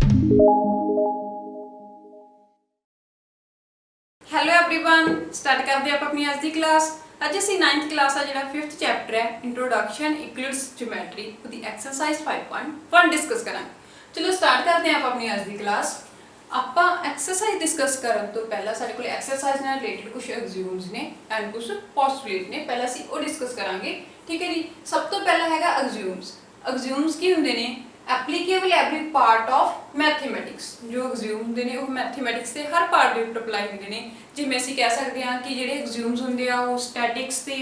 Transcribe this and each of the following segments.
Hello everyone, start करते हैं अपनी आज की क्लास। अज असी 9th क्लास का जो 5th चैप्टर है इंट्रोडक्शन यूक्लिड्स ज्योमेट्री दी एक्सरसाइज 5.1 डिस्कस करेंगे। चलो स्टार्ट करते हैं अपनी आज की क्लास। आप एक्सरसाइज डिस्कस करने तो पहला साडे कोल एक्सरसाइज नाल रिलेटेड कुछ एक्सियोम्स ने एंड कुछ पोस्टुलेट ने, पहला असी वो डिस्कस करांगे। ठीक है जी। सब तो पहला हैगा एक्सियोम्स। एक्सियोम्स की हुंदे ने applicable every part of mathematics. जो एक्सियोम हुंदे ने वो मैथमेटिक्स के हर पार्ट के उपर अप्लाई हुंदे ने। जिवें असीं कह सकते हैं कि जिहड़े एक्सियोम्स हुंदे आ वो स्टैटिक्स ते,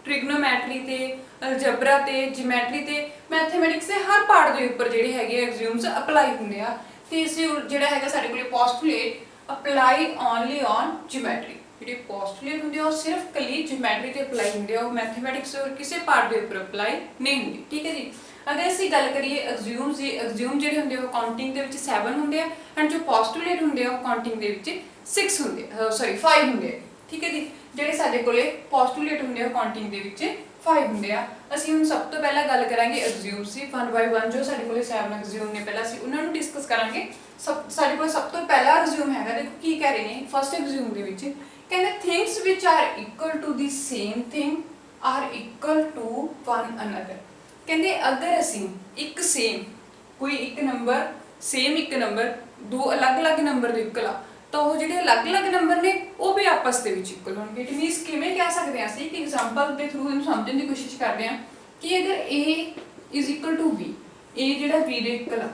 ट्रिग्नोमैट्री ते, अलजबरा ते, ज्योमैट्री ते, मैथमेटिक्स के हर पार्ट के उपर जिहड़े हैगे एक्सियोम्स अप्लाई हुंदे आ। ते इस जिहड़ा हैगा साडे कोल postulate apply only on geometry. जिहड़े पोस्टुलेट हुंदे आ सिर्फ कली ज्योमैट्री ते अप्लाई हुंदे आ, मैथमेटिक्स और किसी पार्ट के उपर अप्लाई नहीं हुंदी। ठीक है जी। अगर असीं गल करिए एक्सियोम्स दी, एक्सियोम जिहड़े हुंदे आ काउंटिंग दे विच 7 हुंदे आ एंड जो पोस्टुलेट हुंदे आ काउंटिंग दे विच 6 हुंदे सॉरी 5 हुंदे आ। ठीक है जी। जिहड़े साडे कोले पोस्टुलेट हुंदे आ काउंटिंग दे विच 5 हुंदे आ। असीं हुण सब तो पहला गल करांगे एक्सियोम्स दी, 1 बाय 1 जो साडे कोले 7 एक्सियोम ने, पहला असीं उन्हां नूं डिस्कस करांगे। साडे कोल सब तो पहला एक्सियोम हैगा, देखो की कह रहे ने फर्स्ट एक्सियोम दे विच कहंदे things which are equal to the same thing are equal to one another. कहते अगर असीं एक सेम कोई एक नंबर सेम एक नंबर दो अलग अलग नंबर दे इक्वल आ तो वो जिहड़े अलग अलग नंबर ने वो भी आपस दे विच इक्वल होणगे। इट मीनस किवें कह सकते हैं असीं कि एग्जांपल के थ्रू इहनूं समझण दी कोशिश करते हैं कि अगर A is equal to B, A जिहड़ा बी दे इक्वल आ।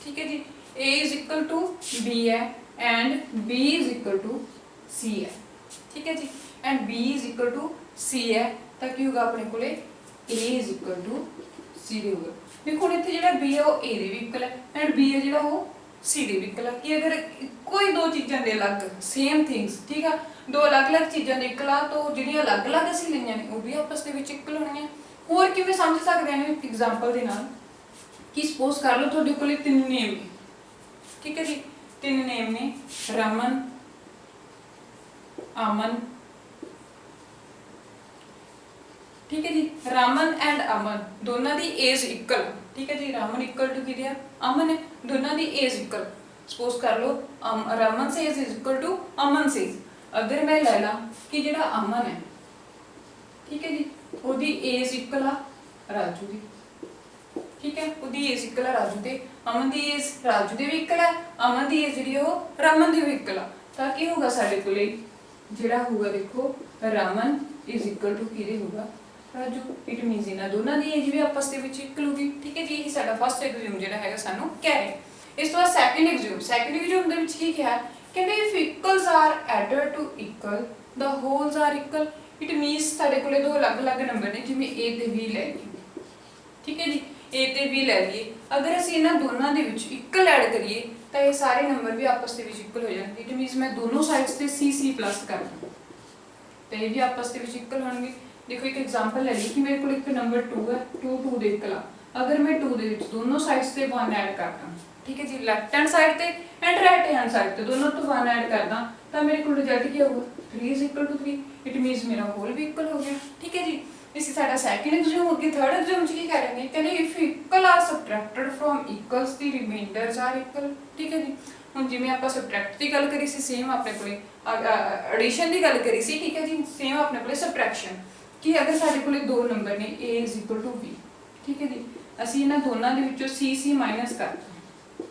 ठीक है जी। A is equal to B है and B is equal to C है। ठीक है जी। And B is equal to C है तो की होगा अपने कोले A is equal to C दे होगा। देखो इत्थे जिहड़ा B है वो A दे भी इक्वल है एंड B है जिहड़ा वो C दे भी इक्वल है। कि अगर कोई दो चीज़ां दे अलग सेम थिंग्स, ठीक है, दो अलग अलग चीज़ां दे इक्वल आ तो जिहड़ियां अलग अलग असीं लईआं ने वो भी आपस दे विच इक्वल होणगीआं। होर किवें समझ सकदे हां एक एग्जांपल दे नाल कि सपोज कर लो तुहाडे कोले 3 नेम ने। ठीक है जी। 3 नेम ने रमन, अमन। ठीक है जी। रमन एंड अमन दोनों की एज इक्वल। ठीक है जी। रमन इक्वल टू कि अमन है, दोनों की एज इक्वल। सपोज कर लो रमन से एज इज इक्वल टू अमन से। अगर मैं ले ला कि जो अमन है, ठीक है जी, उसकी एज इक्वल आ राजू की। ठीक है, उसकी एज इक्वल है राजू के, अमन की एज राजू के भी इक्वल है, अमन की एज जी रमन की भी इक्वल आ। तो की होगा साढ़े को जोड़ा होगा, देखो रमन इज इक्वल टू कि होगा राजू। इट मीनस इन्हां दोनों की एज भी आपस दे विच इक्वल होगी। ठीक है जी। यही साडा फर्स्ट एक्सियोम जिहड़ा हैगा सानू कह रहे। इस तो बाद सैकंड एक्सियोम दे विच की कहा कहंदे if equals are added to equal the wholes are equal. It means साडे कोले दो अलग अलग नंबर ने, जिवें ए ते बी ले लईए। ठीक है जी। ए ते बी ले लईए, अगर असीं इन्हां दोनों दे विच इक्वल ऐड करिए तो ये सारे नंबर भी आपस दे विच इक्वल हो जाणगे। इट मीनस मैं दोनों साइड्स ते सी सी प्लस कर दूँ तो ये भी आपस दे विच इक्वल होणगे। देखो एक एग्जांपल ले ली कि मेरे को एक नंबर 2 है, 2 दे इक्वल आ। अगर मैं 2 दे विच दोनों साइड्स ते 1 ऐड करदा, ठीक है जी, लेफ्ट हैंड साइड ते एंड राइट हैंड साइड ते दोनों तो 1 ऐड करदा तो मेरे को रिजल्ट क्या होगा 3 is equal to 3। It means मेरा होल भी इक्वल हो गया। ठीक है जी। इसी साडा सेकंड एक्सियोम हो गया। थर्ड एक्सियोम की कह रहे हैं कहंदे if equal are subtracted from equals the remainders are equal. ठीक है जी। ਹੁਣ ਜਿਵੇਂ ਆਪਾਂ ਸਬਟ੍ਰੈਕਟ ਦੀ ਗੱਲ ਕਰੀ ਸੀ ਸੇਮ ਆਪਣੇ ਕੋਲੇ ਐਡੀਸ਼ਨ ਦੀ ਗੱਲ ਕਰੀ ਸੀ। ਠੀਕ ਹੈ ਜੀ। ਸੇਮ ਆਪਣੇ ਕੋਲੇ ਸਬਟ੍ਰੈਕਸ਼ਨ कि अगर साढ़े को दो नंबर ने a is equal to b, ठीक है जी, असी इन्हां दोनों के विचों c c माइनस करता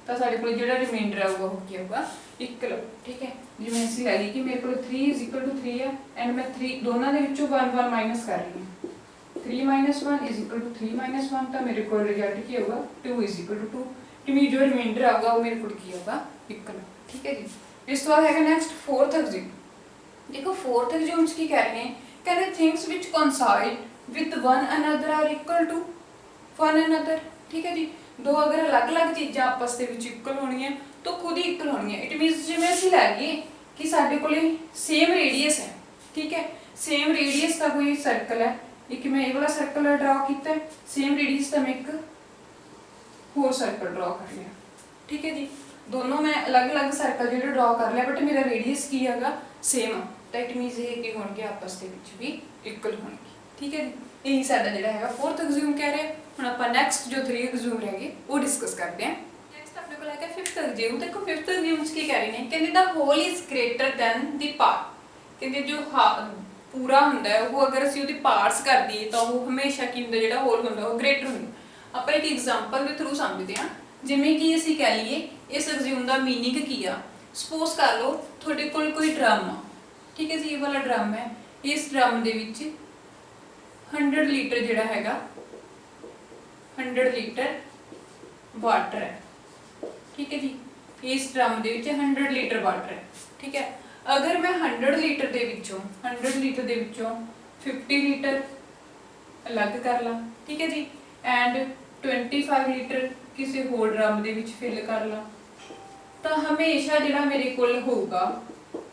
तो साढ़े को जो रिमाइंडर आऊगा वो क्या होगा इक्वल। ठीक है। जिवें असीं लै ली कि मेरे को 3 इज इक्वल टू 3 है एंड मैं 3 दोनों के विचों 1 1 माइनस कर रही हूँ। 3 minus 1 is equal to 3 minus 1 तो मेरे को रिजल्ट क्या होगा 2 इज इक्वल टू 2। कि मेरी जो रिमाइंडर आऊगा वो मेरे को की होगा इक्वल। ठीक है जी। इस तो बाद है नेक्स्ट फोर्थ एक्सियोम। देखो फोर्थ एक्सियोम की कह रहे हैं कहते things which coincide with one another are equal to one another. ठीक है जी। दो अगर अलग अलग चीज़ां आपस दे विच इक्वल होणगियां तो खुद ही इक्वल होणगियां। इट मीनस जिवें असीं लै लईए कि साडे कोले सेम रेडियस है। ठीक है। सेम रेडियस का कोई सर्कल है, एक मैं ये वाला सर्कल ड्रॉ किया, सेम रेडियस का मैं एक होर सर्कल ड्रॉ कर लिया। ठीक है जी। दोनों मैं अलग अलग सर्कल जो ड्रॉ कर लिया बट मेरा रेडियस की है सेम, तो इट मीनस ये कि होणगे आपस दे विच भी इक्वल होणगे। ठीक है जी। यही साडा जिहड़ा हैगा फोर्थ एक्सियोम कह रहे हैं। हुण आपां नैक्सट जो 3 एक्सियोम रह गए वो डिस्कस करते हैं। नैक्सट अपने कोल हैगा फिफ्थ एग्जाम देखो, फिफ्थ एग्जाम की कह रहे हैं कहते the whole is greater than the part. कहते जो पूरा ਹੁੰਦਾ ਹੈ ਉਹ ਅਗਰ ਅਸੀਂ ਉਹਦੀ ਪਾਰਟਸ ਕਰ ਦਈਏ ਤਾਂ ਉਹ ਹਮੇਸ਼ਾ ਕੀ ਹੁੰਦਾ, ਜਿਹੜਾ ਹੋਲ ਹੁੰਦਾ ਉਹ ਗ੍ਰੇਟਰ ਹੁੰਦਾ। ਆਪਾਂ ਇੱਕ ਐਗਜ਼ਾਮਪਲ ਦੇ ਥਰੂ ਸਮਝਦੇ ਹਾਂ। ਜਿਵੇਂ ਕਿ ਅਸੀਂ ਕਹਿ ਲਈਏ ਇਸ ਐਗਜ਼ਾਮ ਦਾ ਮੀਨਿੰਗ ਕੀ ਆ। ਸਪੋਜ਼ ਕਰ ਲਓ ਤੁਹਾਡੇ ਕੋਲ ਕੋਈ ਡਰਮ ਆ, ਠੀਕ ਹੈ ਜੀ, ਇਹ ਵਾਲਾ ਡਰਮ ਹੈ। ਇਸ ਡਰਮ ਦੇ ਵਿੱਚ 100 ਲੀਟਰ ਜਿਹੜਾ ਹੈਗਾ 100 ਲੀਟਰ ਵਾਟਰ ਹੈ, ठीक है जी। इस ड्रम ਦੇ ਵਿੱਚ 100 ਲੀਟਰ ਵਾਟਰ ਹੈ, ठीक है। अगर मैं 100 ਲੀਟਰ ਦੇ ਵਿੱਚੋਂ 50 ਲੀਟਰ ਅਲੱਗ ਕਰ ਲਾਂ, ठीक है जी, ਐਂਡ 25 ਲੀਟਰ ਕਿਸੇ ਹੋਰ ਡਰਮ ਦੇ ਵਿੱਚ ਫਿਲ ਕਰ ਲਾਂ, ਤਾਂ ਹਮੇਸ਼ਾ ਜਿਹੜਾ ਮੇਰੇ ਕੋਲ ਹੋਊਗਾ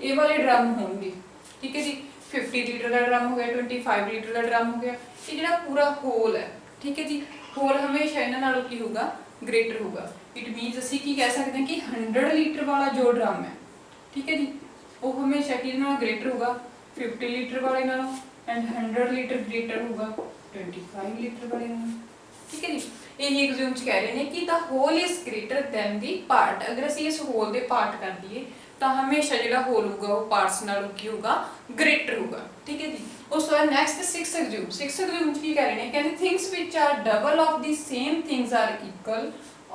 ਇਹ ਵਾਲੇ ਡਰਮ ਹੋਣਗੇ, ठीक है जी। 50 ਲੀਟਰ ਦਾ ਡਰਮ ਹੋ ਗਿਆ, 25 ਲੀਟਰ ਦਾ ਡਰਮ ਹੋ ਗਿਆ, ਇਹ ਜਿਹੜਾ ਪੂਰਾ ਹੋਲ ਹੈ, ठीक है जी। ਹੋਲ ਹਮੇਸ਼ਾ ਇਹਨਾਂ ਨਾਲੋਂ ਕੀ ਹੋਊਗਾ, ग्रेटर होगा। इट मीनस ਅਸੀਂ ਕੀ ਕਹਿ ਸਕਦੇ ਹਾਂ ਕਿ 100 ਲੀਟਰ ਵਾਲਾ ਜੋ ਡਰਮ ਹੈ, ठीक है जी, ਉਹ ਹਮੇਸ਼ਾ ਕਿਹਦੇ ਨਾਲ ग्रेटर ਹੋਗਾ, 50 ਲੀਟਰ ਵਾਲੇ ਨਾਲੋਂ, ਐਂਡ 100 ਲੀਟਰ ग्रेटर ਹੋਗਾ 25 ਲੀਟਰ ਵਾਲੇ ਨਾਲੋਂ, ठीक है जी। ਇਹ ਐਗਜ਼ਾਮ ਚ ਕਹਿ ਰਹੇ ਨੇ ਕਿ the whole is greater than the part। ਅਗਰ ਅਸੀਂ ਇਸ ਹੋਲ ਦੇ ਪਾਰਟ ਕਰ ਦਈਏ ਤਾਂ ਹਮੇਸ਼ਾ ਜਿਹੜਾ ਹੋਲ ਹੋਊਗਾ ਉਹ ਪਾਰਟਸ ਨਾਲੋਂ ਕੀ ਹੋਊਗਾ, ग्रेटर ਹੋਊਗਾ, ठीक है जी। ਉਸ ਤੋਂ ਬਾਅਦ ਨੈਕਸਟ 6th ਐਗਜ਼ਾਮ ਚ ਕੀ ਕਹਿ ਰਹੇ ਨੇ, ਕਹਿੰਦੇ things which are double of the same things are equal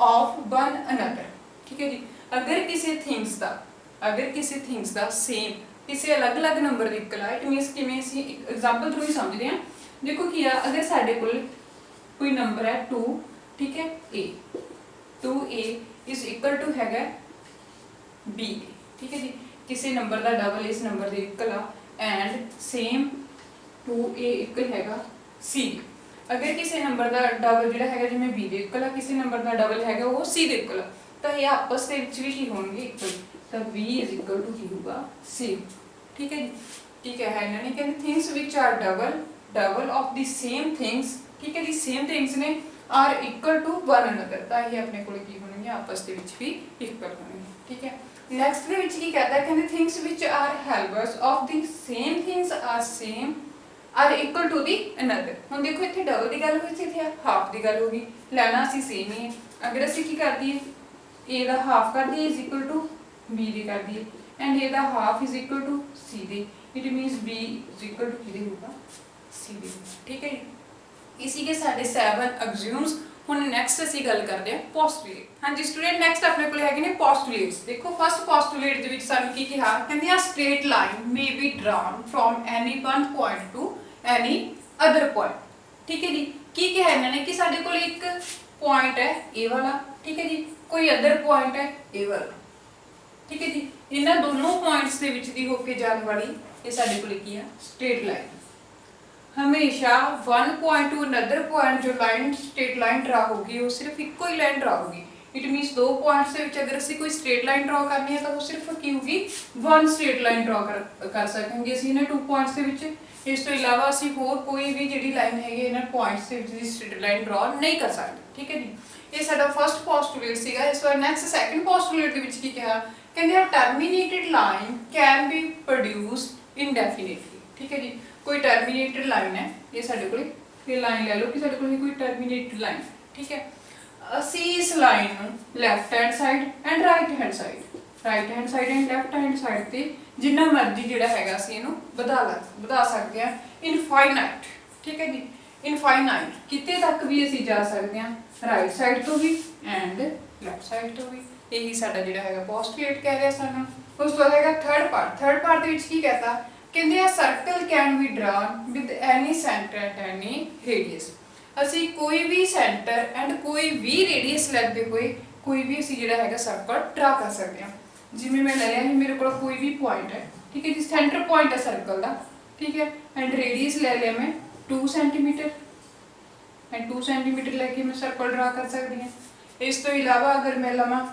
of one another, ठीक है जी। अगर किसी थिंग्स ਦਾ ਸੇਮ ਕਿਸੇ ਅਲੱਗ-ਅਲੱਗ ਨੰਬਰ ਦੇ ਇਕੁਅਲ ਆ, ਇਟ ਮੀਨਸ ਕਿਵੇਂ ਅਸੀਂ ਐਗਜ਼ਾਮਪਲ ਥਰੂ ਹੀ ਸਮਝਦੇ ਹਾਂ। ਦੇਖੋ ਕੀ ਆ, ਅਗਰ ਸਾਡੇ ਕੋਲ ਕੋਈ ਨੰਬਰ ਹੈ 2, ठीक है, a is equal to ਹੈਗਾ b, ठीक है जी। ਕਿਸੇ ਨੰਬਰ ਦਾ ਡਬਲ ਇਸ ਨੰਬਰ ਦੇ ਇਕੁਅਲ ਆ ਐਂਡ ਸੇਮ 2a ਇਕੁਅਲ ਹੈਗਾ c। ਅਗਰ ਕਿਸੇ ਨੰਬਰ ਦਾ ਡਬਲ ਜਿਹੜਾ ਹੈਗਾ ਜਿਵੇਂ b ਦੇ ਇਕੁਅਲ ਆ, ਕਿਸੇ ਨੰਬਰ ਦਾ ਡਬਲ ਹੈਗਾ ਉਹ c ਦੇ ਇਕੁਅਲ ਆ, ਤਾਂ ਇਹ ਆਪਸ ਦੇ ਵਿੱਚ ਵੀ ਕੀ ਹੋਣਗੇ, ਇਕੁਅਲ। ਤਾਂ b is equal to ਕੀ ਹੋਊਗਾ, c, ठीक है जी। ठीक है ਇਹਨਾਂ ਨੇ ਕਹਿੰਦੇ things which are double of the same things, ठीक है जी, same things ਨੇ are equal to one another, ਤਾਂ ਇਹ ਆਪਣੇ ਕੋਲ ਕੀ ਹੋਣਗੇ, ਆਪਸ ਦੇ ਵਿੱਚ ਵੀ ਇਕੁਅਲ ਹੋਣਗੇ, ठीक है। ਨੈਕਸਟ ਦੇ ਵਿੱਚ ਕੀ ਕਹਿੰਦਾ, ਕਹਿੰਦੇ things which are helpers of the same things are equal to the another। ਹੁਣ ਦੇਖੋ ਇੱਥੇ ਡਬਲ ਦੀ ਗੱਲ ਹੋਈ ਸੀ, ਇੱਥੇ ਹਾਫ ਦੀ ਗੱਲ ਹੋ ਗਈ, ਲੈਣਾ ਅਸੀਂ ਸੇਮ ਹੀ ਹੈ। ਅਗਰ ਅਸੀਂ ਕੀ ਕਰ ਦਈਏ, a ਦਾ ਹਾਫ ਕਰ ਦਈਏ is equal to b ਦੇ ਕਰ ਦਈਏ, and a the half is equal to c ਦੇ, it means b is equal to ਕਿਹਦੇ ਹੋਊਗਾ, c ਦੇ, ਠੀਕ ਹੈ ਜੀ। ਇਸੀ ਕੇ ਸਾਡੇ 7 ਐਗਜ਼ਾਮਸ। ਹੁਣ ਨੈਕਸਟ ਅਸੀਂ ਗੱਲ ਕਰਦੇ ਹਾਂ ਪੋਸਟੂਲੇਟ। ਹਾਂਜੀ ਸਟੂਡੈਂਟ, ਨੈਕਸਟ ਆਪਣੇ ਕੋਲ ਹੈਗੇ ਨੇ ਪੋਸਟੂਲੇਟਸ। ਦੇਖੋ ਫਸਟ ਪੋਸਟੂਲੇਟ ਦੇ ਵਿੱਚ ਸਾਨੂੰ ਕੀ ਕਿਹਾ, ਕਹਿੰਦੇ ਆ straight line may be drawn from any one point to any other point, ਠੀਕ ਹੈ ਜੀ। ਕੀ ਕਿਹਾ ਇਹਨਾਂ ਨੇ ਕਿ ਸਾਡੇ ਕੋਲ ਇੱਕ ਪੁਆਇੰਟ ਹੈ ਇਹ ਵਾਲਾ, ਠੀਕ ਹੈ ਜੀ, ਕੋਈ ਅਦਰ ਪੁਆਇੰਟ ਹੈ ਇਹ ਵਾਲਾ, ਠੀਕ ਹੈ ਜੀ। ਇਹਨਾਂ ਦੋਨੋਂ ਪੁਆਇੰਟਸ ਦੇ ਵਿੱਚ ਦੀ ਹੋ ਕੇ ਜਾਣ ਵਾਲੀ ਇਹ ਸਾਡੇ ਕੋਲ ਕੀ ਆ, ਸਟ੍ਰੇਟ ਲਾਈਨ। हमेशा one point two another point जो लाइन स्ट्रेट लाइन ड्रा होगी वो सिर्फ इको ही लाइन ड्रा होगी। इट मीनस दो पॉइंट्स के विच अगर ਅਸੀਂ ਕੋਈ स्ट्रेट लाइन ड्रा करनी है तो वो सिर्फ की होगी वन स्ट्रेट लाइन ड्रा कर सकेंगे ਅਸੀਂ ਇਹਨਾਂ टू पॉइंट्स ਦੇ ਵਿੱਚ। ਇਸ ਤੋਂ ਇਲਾਵਾ ਅਸੀਂ ਹੋਰ ਕੋਈ ਵੀ ਜਿਹੜੀ ਲਾਈਨ ਹੈਗੀ ਇਹਨਾਂ ਪੁਆਇੰਟਸ ਦੇ ਵਿੱਚ ਦੀ स्ट्रेट लाइन ड्रा नहीं कर ਸਕਦੇ, ठीक है जी। ਇਹ ਸਾਡਾ ਫਸਟ ਪੋਸਟੂਲੇਟ ਸੀਗਾ। ਇਸ ਵਾਰ ਨੈਕਸਟ ਸੈਕੰਡ ਪੋਸਟੂਲੇਟ ਦੇ ਵਿੱਚ ਕੀ ਕਿਹਾ, ਕਹਿੰਦੇ ਆ ਟਰਮੀਨੇਟਡ ਲਾइन कैन बी प्रोड्यूस्ड इनडेफिनेटली, ठीक है जी। कोई टर्मिनेटेड लाइन है ये साडे कोल, ये लाइन ले लो कि साडे कोल कोई टर्मिनेटेड लाइन, ठीक है। ਅਸੀਂ ਇਸ ਲਾइन ਨੂੰ left hand side and right hand side and left hand side ਤੇ ਜਿੰਨਾ ਮਰਜ਼ੀ ਜਿਹੜਾ ਹੈਗਾ ਅਸੀਂ ਇਹਨੂੰ ਵਧਾ ਸਕਦੇ ਹਾਂ ਇਨਫਾਈਨਾਈਟ, ਠੀਕ ਹੈ ਜੀ। ਇਨਫਾਈਨਾਈਟ ਕਿਤੇ ਤੱਕ ਵੀ ਅਸੀਂ ਜਾ ਸਕਦੇ ਹਾਂ, ਰਾਈਟ ਸਾਈਡ ਤੋਂ ਵੀ ਐਂਡ ਲੈਫਟ ਸਾਈਡ ਤੋਂ ਵੀ। ਇਹੀ ਸਾਡਾ ਜਿਹੜਾ ਹੈਗਾ ਪੋਸਟੂਲੇਟ ਕਹਿ ਰਿਹਾ ਸਾਨੂੰ। ਉਸ ਤੋਂ ਬਾਅਦ ਹੈਗਾ ਥਰਡ ਪਾਰਟ ਦੇ ਵਿੱਚ ਕੀ ਕਹਤਾ, ਕਹਿੰਦੇ ਆ circle can be drawn with any centre and any radius. ਅਸੀਂ ਕੋਈ ਵੀ ਸੈਂਟਰ ਐਂਡ ਕੋਈ ਵੀ ਰੇਡੀਅਸ ਲੈਂਦੇ ਹੋਏ ਕੋਈ ਵੀ ਅਸੀਂ ਜਿਹੜਾ ਹੈਗਾ ਸਰਕਲ ਡਰਾ ਕਰ ਸਕਦੇ ਹਾਂ। ਜਿਵੇਂ ਮੈਂ ਲੈ ਲਿਆ ਸੀ ਮੇਰੇ ਕੋਲ ਕੋਈ ਵੀ ਪੁਆਇੰਟ ਹੈ, ਠੀਕ ਹੈ ਜੀ, ਸੈਂਟਰ ਪੁਆਇੰਟ ਹੈ ਸਰਕਲ ਦਾ, ਠੀਕ ਹੈ, ਐਂਡ ਰੇਡੀਅਸ ਲੈ ਲਿਆ ਮੈਂ 2 ਸੈਂਟੀਮੀਟਰ ਐਂਡ 2 ਸੈਂਟੀਮੀਟਰ ਲੈ ਕੇ ਮੈਂ ਸਰਕਲ ਡਰਾ ਕਰ ਸਕਦੀ ਹਾਂ। ਇਸ ਤੋਂ ਇਲਾਵਾ ਅਗਰ ਮੈਂ ਲਵਾਂ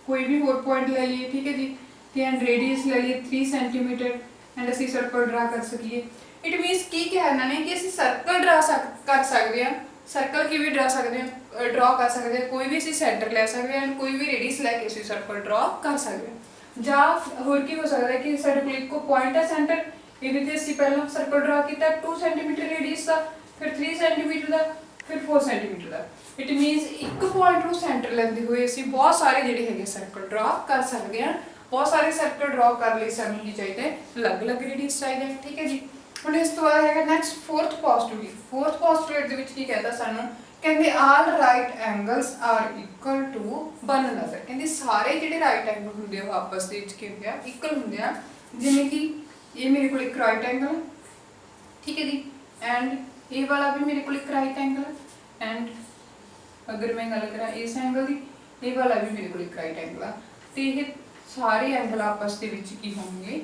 ਕੋਈ ਵੀ ਹੋਰ ਪੁਆਇੰਟ ਲੈ ਲਈਏ, ਠੀਕ ਹੈ ਜੀ, ਤੇ ਐਂਡ ਰੇਡੀਅਸ ਲੈ ਲਈਏ 3 ਸੈਂਟੀਮੀਟਰ ਐਂਡ ਅਸੀਂ ਸਰਕਲ ਡਰਾ ਕਰ ਸਕੀਏ। ਇਟ ਮੀਨਸ ਕੀ ਕਿਹਾ ਇਹਨਾਂ ਨੇ ਕਿ ਅਸੀਂ ਸਰਕਲ ਡਰਾ ਕਰ ਸਕਦੇ ਹਾਂ। ਸਰਕਲ ਕਿਵੇਂ ਡਰਾ ਸਕਦੇ ਹਾਂ, ਡਰਾ ਕਰ ਸਕਦੇ ਹਾਂ, ਕੋਈ ਵੀ ਅਸੀਂ ਸੈਂਟਰ ਲੈ ਸਕਦੇ ਹਾਂ ਐਂਡ ਕੋਈ ਵੀ ਰੇਡੀਅਸ ਲੈ ਕੇ ਅਸੀਂ ਸਰਕਲ ਡਰਾ ਕਰ ਸਕਦੇ ਹਾਂ। ਜਾਂ ਹੋਰ ਕੀ ਹੋ ਸਕਦਾ ਹੈ ਕਿ ਸਾਡੇ ਕੋਲ ਇੱਕੋ ਪੁਆਇੰਟ ਹੈ ਸੈਂਟਰ, ਇਹਦੇ ਤੇ ਅਸੀਂ ਪਹਿਲਾਂ ਸਰਕਲ ਡਰਾ ਕੀਤਾ 2 ਸੈਂਟੀਮੀਟਰ ਰੇਡੀਅਸ ਦਾ, ਫਿਰ 3 ਸੈਂਟੀਮੀਟਰ ਦਾ, फिर 4 सेंटीमीटर का। इट मीनस एक पॉइंट ਨੂੰ ਸੈਂਟਰ ਲੈਂਦੇ ਹੋਏ ਅਸੀਂ ਬਹੁਤ ਸਾਰੇ ਜਿਹੜੇ ਹੈਗੇ ਸਰਕਲ ਡਰਾ ਕਰ ਸਕਦੇ ਹਾਂ। ਬਹੁਤ ਸਾਰੇ ਸਰਕਲ ਡਰਾ ਕਰਨ ਲਈ ਸਾਨੂੰ ਕੀ ਚਾਹੀਦਾ ਹੈ, ਅਲੱਗ-ਅਲੱਗ ਰੇਡੀਅਸ ਚਾਹੀਦਾ ਹੈ। ਠੀਕ ਹੈ ਜੀ। ਹੁਣ ਇਸ ਤੋਂ ਬਾਅਦ ਹੈਗਾ next fourth postulate. Fourth postulate ਦੇ ਵਿੱਚ ਕੀ ਕਹਿੰਦਾ ਸਾਨੂੰ, ਕਹਿੰਦੇ all right angles are equal to one another. ਕਹਿੰਦੇ ਸਾਰੇ ਜਿਹੜੇ ਰਾਈਟ ਐਂਗਲ ਹੁੰਦੇ ਆ ਉਹ ਆਪਸ ਦੇ ਵਿੱਚ ਕੀ ਹੁੰਦੇ ਆ, ਇਕੁਅਲ ਹੁੰਦੇ ਆ। ਜਿਵੇਂ ਕਿ ਇਹ ਮੇਰੇ ਕੋਲ ਇੱਕ ਰਾਈਟ ਐਂਗਲ ਹੈ, ਠੀਕ ਹੈ ਜੀ, ਐਂਡ ਇਹ ਵਾਲਾ ਵੀ ਮੇਰੇ ਕੋਲ ਇੱਕ ਰਾइट एंगल है, एंड अगर मैं गल करा इस एंगल की, ये वाला भी मेरे को एक राइट एंगल है, तो ये सारे एंगल आपस के विच की होंगे,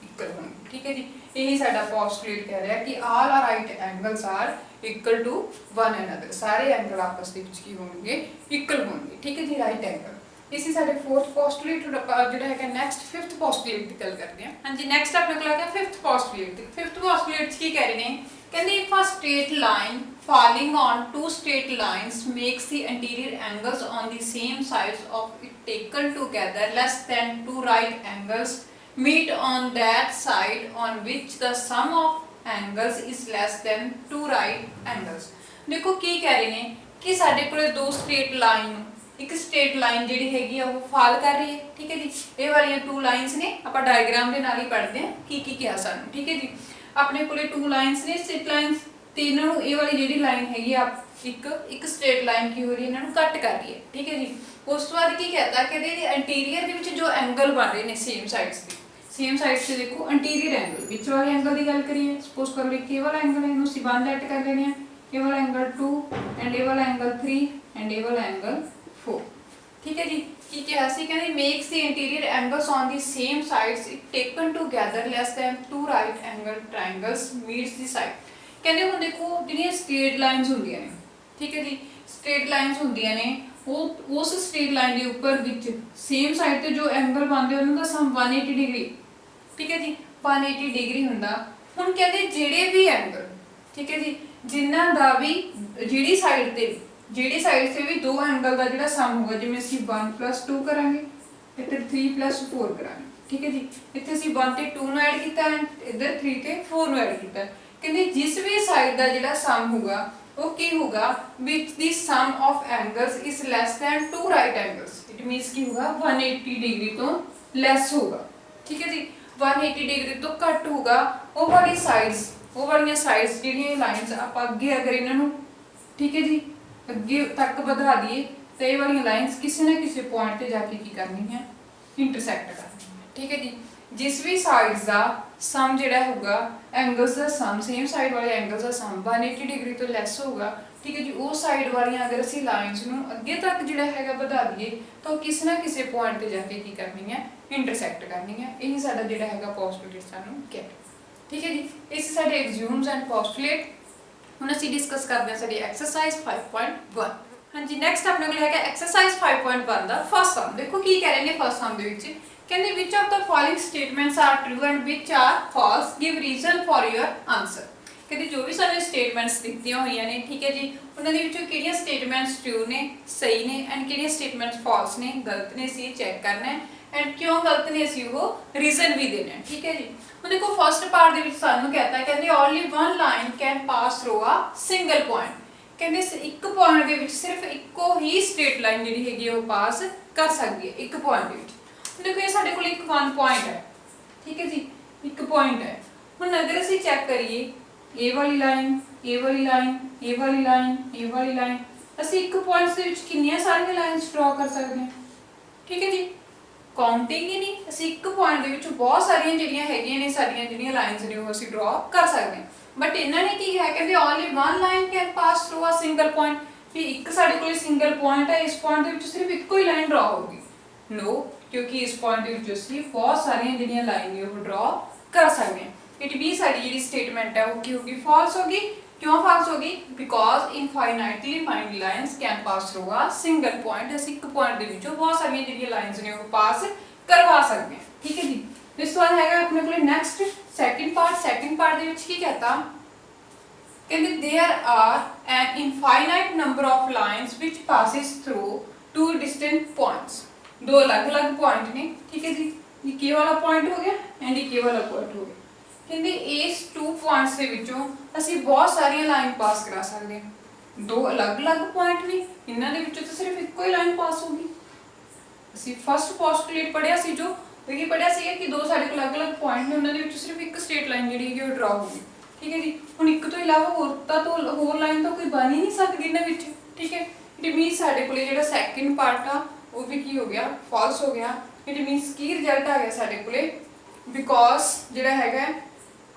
इक्वल होंगे। ठीक है जी। यही साडा पोस्टुलेट कह रहा है कि all are right angles are equal to one another. सारे एंगल आपस के विच की होंगे, इक्वल होंगे। ठीक है जी, राइट एंगल। इसी साडे फोर्थ पोस्टुलेट जो है नैक्सट फिफ्थ पोस्टुलेट की गल करते हैं। हाँ जी, नैक्सट अपने को आ गया फिफ्थ पोस्टुलेट। फिफ्थ पोस्टुलेट की कह रहे हैं, कहते if a straight line falling on two straight lines makes the anterior angles on the same sides of it taken together less than two right angles meet on that side on which the sum of angles is less than two right angles। देखो की कह रहे हैं कि साडे कोले दो straight line, एक स्ट्रेट लाइन जिहड़ी हैगी आ वो फॉल कर रही है। ठीक है जी। ये वाली टू लाइनस ने आपां डायग्राम दे नाल ही पढ़दे हैं की किहा सानू। ठीक है जी। अपने कोले टू लाइनस ने स्ट्रेट लाइनस, तो इन्हों ये वाली जी लाइन हैगी आप एक स्ट्रेट लाइन की हो रही है, इन्हों कट कर रही है। ठीक है जी। उस तो बाद की कहता है कि एंटीरियर के जो एंगल बन रहे हैं सेम साइड्स के, सेम साइड्स से देखो एंटीरियर एंगल विच वाले एंगल की गल करिए, सपोज कर लो ये वाला एंगल है, इन्हों असीं 1 लैट कर लेने, ये वाला एंगल 2 एंड ये वाला एंगल 3 एंड ये वाला एंगल 4। ठीक है जी। की कहा सी, कहते makes the interior angles on the same sides if taken together less than two right angle triangles meets the side. कहते हुण देखो जिहड़ियां स्ट्रेट लाइनस हुंदियां ने, ठीक है जी, स्ट्रेट लाइनस हुंदियां ने, वो उस स्ट्रेट लाइन के उपर विच सेम साइड ते जो एंगल बनदे उन्हां दा सम 180 डिग्री। ठीक है जी, 180 डिग्री हुंदा। हुण कहते जिहड़े भी एंगल, ठीक है जी, जिन्हां दा भी जिहड़ी साइड ते भी दो एंगल का जो सम होगा, जिवें असीं 1 + 2 करांगे, इधर 3 + 4 करांगे। ठीक है जी। इत्थे असीं 1 ते 2 नूं ऐड कीता, इधर 3 ते 4 नूं ऐड कीता। कहते जिस भी साइड का जो सम होगा वो की होगा, which the sum of angles is less than two right angles. It means की होगा 180 डिग्री तो लैस होगा। ठीक है जी। 180 डिग्री तो घट होगा वो वाली साइड्स जिहड़ियां लाइनस आपां अगे अगर इन्हां, ठीक है जी, अगे तक बढ़ा दिए तो ये वाली लाइनस किसी ना किसी पॉइंट पे जाके की करनी है, इंटरसैक्ट करनी है। ठीक है जी। जिस भी साइड्स का सम जिहड़ा होगा, एंगल्स का सम, सेम साइड वाले एंगल्स का सम 180 डिग्री तो लैस होगा। ठीक है जी। वो साइड वाली अगर असीं लाइनस नूं अगे तक जिहड़ा हैगा बढ़ा दिए तो किसी ना किसी पॉइंट पे जाके की करनी है, इंटरसैक्ट करनी है। यही साडा जिहड़ा हैगा पोस्टुलेट सानूं कहते। ठीक है जी। इस साडे एक्सियोम्स एंड पोस्टुलेट ਹੁਣ ਅਸੀਂ डिस्कस करते हैं साडी एक्सरसाइज 5.1। हाँ जी, नैक्सट अपने को है एक्सरसाइज 5.1 का फर्स्ट सम। देखो की कह रहे हैं फर्स्ट सम दे विच, कहंदे which of the following statements are true and which are false, give reason for your answer. कहते जो भी सानूं स्टेटमेंट्स दित्तियां होईयां ने, ठीक है जी, उन्हां दे विचों किहड़ियां स्टेटमेंट्स ट्रू ने, सही ने, एंड किहड़ियां स्टेटमेंट्स फॉल्स ने, गलत ने, असीं चैक करना है, एंड क्यों गलत ने असीं वो रीजन भी देना है। ठीक है जी। ਹੁਣ देखो फर्स्ट पार्ट ਦੇ ਵਿੱਚ ਸਾਨੂੰ कहता है, कहते only one line can pass through a single point. कहते एक पॉइंट ਦੇ ਵਿੱਚ सिर्फ ਇੱਕੋ ਹੀ स्ट्रेट लाइन ਜਿਹੜੀ ਹੈਗੀ ਉਹ पास कर सकती है एक पॉइंट ਦੇ ਵਿੱਚ। देखो ये ਸਾਡੇ ਕੋਲ ਇੱਕ वन पॉइंट है, ठीक है जी, एक पॉइंट है। ਹੁਣ अगर ਅਸੀਂ चेक करिए ये वाली लाइन, ये वाली लाइन, ये वाली लाइन, ये वाली लाइन, ਅਸੀਂ ਇੱਕ पॉइंट ਦੇ ਵਿੱਚ ਕਿੰਨੀਆਂ ਸਾਰੀਆਂ ਲਾਈਨਸ ਡਰਾ ਕਰ ਸਕਦੇ ਹਾਂ। ठीक है जी। काउंटिंग ही नहीं, ਅਸੀਂ ਇੱਕ ਪੁਆਇੰਟ ਦੇ ਵਿੱਚ ਬਹੁਤ ਸਾਰੀਆਂ ਜਿਹੜੀਆਂ ਹੈਗੀਆਂ ਨੇ ਸਾਡੀਆਂ ਜਿਹੜੀਆਂ ਲਾਈਨਸ ਨੇ ਉਹ ਅਸੀਂ ਡਰਾ ਕਰ ਸਕਦੇ ਹਾਂ। ਬਟ ਇਹਨਾਂ ਨੇ ਕੀ ਹੈ, ਕਹਿੰਦੇ only one line can pass through a single point, ਵੀ ਇੱਕ ਸਾਡੇ ਕੋਲ ਸਿੰਗਲ ਪੁਆਇੰਟ ਹੈ, ਇਸ ਪੁਆਇੰਟ ਦੇ ਵਿੱਚ ਸਿਰਫ ਇੱਕੋ ਹੀ ਲਾਈਨ ਡਰਾ ਹੋਊਗੀ। नो, क्योंकि इस पॉइंट ਦੇ ਵਿੱਚ ਅਸੀਂ ਬਹੁਤ ਸਾਰੀਆਂ ਜਿਹੜੀਆਂ ਲਾਈਨ ਨੇ ਉਹ ਡਰਾ ਕਰ ਸਕਦੇ ਹਾਂ। ਇਟ ਵੀ ਸਾਡੀ ਜਿਹੜੀ ਸਟੇਟਮੈਂਟ ਹੈ ਉਹ ਕੀ ਹੋਗੀ, ਫਾਲਸ ਹੋਗੀ। क्यों फॉल्स होगी, because infinitely mind lines can pass through a single point. असीं एक पॉइंट दे विचों बहुत सारियां जिहड़ियां लाइन्स ने वो पास करवा सकते हैं। ठीक है जी। इस तो बाद हैगा अपने कोल नैक्सट सैकेंड पार्ट दे विच की कहता, कहंदे there are an infinite number of lines which passes through two distant points. दो अलग-अलग पॉइंट ने, ठीक है जी, एक ये वाला पॉइंट हो गया एंड एक ये वाला पॉइंट हो गया। कहते इस टू पॉइंट्स के विचों असीं बहुत सारियां लाइन पास करा सकते हैं। दो अलग-अलग पॉइंट भी, इन्हां दे विचों तो सिर्फ इक्को ही लाइन पास होगी। ਅਸੀਂ फस्ट पोस्टुलेट पढ़िया सी जो ये पढ़िया सीगा कि दो साडे कोल अलग-अलग पॉइंट ने, उन्हां दे विचों सिर्फ एक स्ट्रेट लाइन जिहड़ी है वो ड्रा होगी। ठीक है जी, हुण एक तो इलावा होर लाइन तो कोई बन ही नहीं सकदी इन्हां विच। ठीक है, इट मीनस साडे कोले जिहड़ा सैकेंड पार्ट आ वो भी की हो गया, फॉल्स हो गया। इट मीनस की रिजल्ट आ गया साडे कोले, बिकॉज जिहड़ा हैगा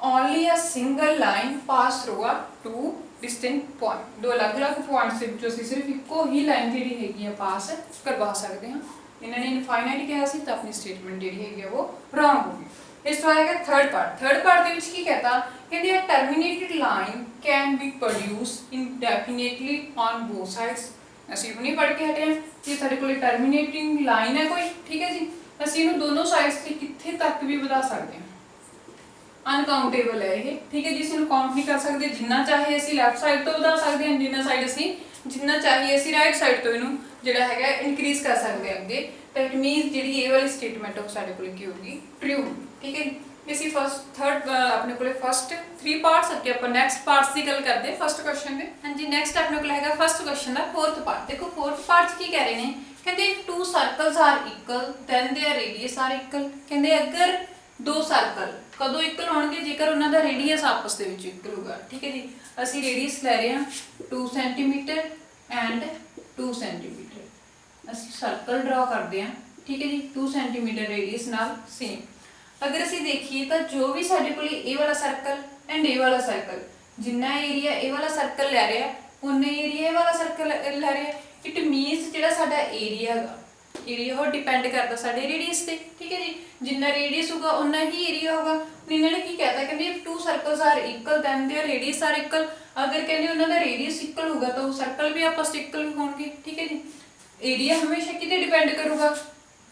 only a single line pass through आ टू डिस्टिंक्ट पॉइंट। दो अलग-अलग पॉइंट्स दे विचों असीं सिर्फ इक्को ही लाइन जिहड़ी हैगी आ पास करवा सकदे हां। इन्होंने इनफाइनाइट कहा सी तो अपनी स्टेटमेंट जी है वो रॉन्ग होगी। इस तो आएगा थर्ड पार्ट। थर्ड पार्ट के विच की कहता कहते हैं terminated line can be produce indefinitely on both sides. ਅਸੀਂ भी नहीं पढ़ के हटे हैं कि साडे कोल टर्मिनेटिंग लाइन है कोई। ठीक है जी, ਅਸੀਂ ਇਹਨੂੰ दोनों साइड्स से कित्थे तक भी ਵਧਾ ਸਕਦੇ ਹਾਂ। अनकाउंटेबल है ये। ठीक है जी, ਅਸੀਂ ਇਹਨੂੰ काउंट नहीं कर सकते, जिन्ना चाहे ਅਸੀਂ लेफ्ट साइड तो ਵਧਾ ਸਕਦੇ ਹਾਂ, जिन्ना चाहिए ਅਸੀਂ राइट साइड तो ਇਹਨੂੰ ਜਿਹੜਾ ਹੈਗਾ ਇਨਕਰੀਜ਼ ਕਰ ਸਕਦੇ ਅੱਗੇ। ਤਾਂ ਇਟ ਮੀਨਸ ਜਿਹੜੀ ਇਹ ਵਾਲੀ ਸਟੇਟਮੈਂਟ ਉਹ ਸਾਡੇ ਕੋਲ ਕੀ ਹੋਊਗੀ, ਟਰੂ। ਠੀਕ ਹੈ, ਅਸੀਂ ਫਸਟ ਥਰਡ ਆਪਣੇ ਕੋਲੇ ਫਸਟ 3 ਪਾਰਟਸ ਅੱਗੇ ਆਪਾਂ ਨੈਕਸਟ ਪਾਰਟਸ ਦੀ ਗੱਲ ਕਰਦੇ ਫਸਟ ਕੁਐਸਚਨ ਦੇ। ਹਾਂਜੀ, ਨੈਕਸਟ ਆਪਣੇ ਕੋਲ ਹੈਗਾ ਫਸਟ ਕੁਐਸਚਨ ਦਾ ਫੋਰਥ ਪਾਰਟ। ਦੇਖੋ ਫੋਰਥ ਪਾਰਟ 'ਚ ਕੀ ਕਹਿ ਰਹੇ ਨੇ, ਕਹਿੰਦੇ two circles are equal then their radius are equal. ਕਹਿੰਦੇ ਅਗਰ ਦੋ ਸਰਕਲ ਕਦੋਂ ਇਕੁਅਲ ਹੋਣਗੇ, ਜੇਕਰ ਉਹਨਾਂ ਦਾ ਰੇਡੀਅਸ ਆਪਸ ਦੇ ਵਿੱਚ ਇਕੁਅਲ ਹੋਊਗਾ। ਠੀਕ ਹੈ ਜੀ, ਅਸੀਂ ਰੇਡੀਅਸ ਲੈ ਰਹੇ ਹਾਂ 2 ਸੈਂਟੀਮੀਟਰ एंड 2 सेंटीमीटर। ਅਸੀਂ सर्कल ड्रॉ करते हैं। ठीक है जी, 2 सेंटीमीटर रेडियस नाल सेम। अगर ਅਸੀਂ देखिए तो जो भी साडे कोल ए वाला सर्कल एंड ए वाला सर्कल, जिन्ना एरिया ए वाला सर्कल ले रहा है उन्ना एरिया ए वाला सर्कल ले रहा है। इट मीनस जिहड़ा साडा एरिया है एरिया वो डिपेंड करता साडे रेडियस ते। ठीक है जी, जिन्ना रेडियस होगा उन्ना ही एरिया होगा। इन्होंने की कहता है कि 2 circles are equal then their radius are equal. अगर कहते उन्होंने रेडियस इक्वल होगा तो सर्कल भी आपस इक्वल होंगे। ठीक है जी, एरिया हमेशा किते डिपेंड करूगा,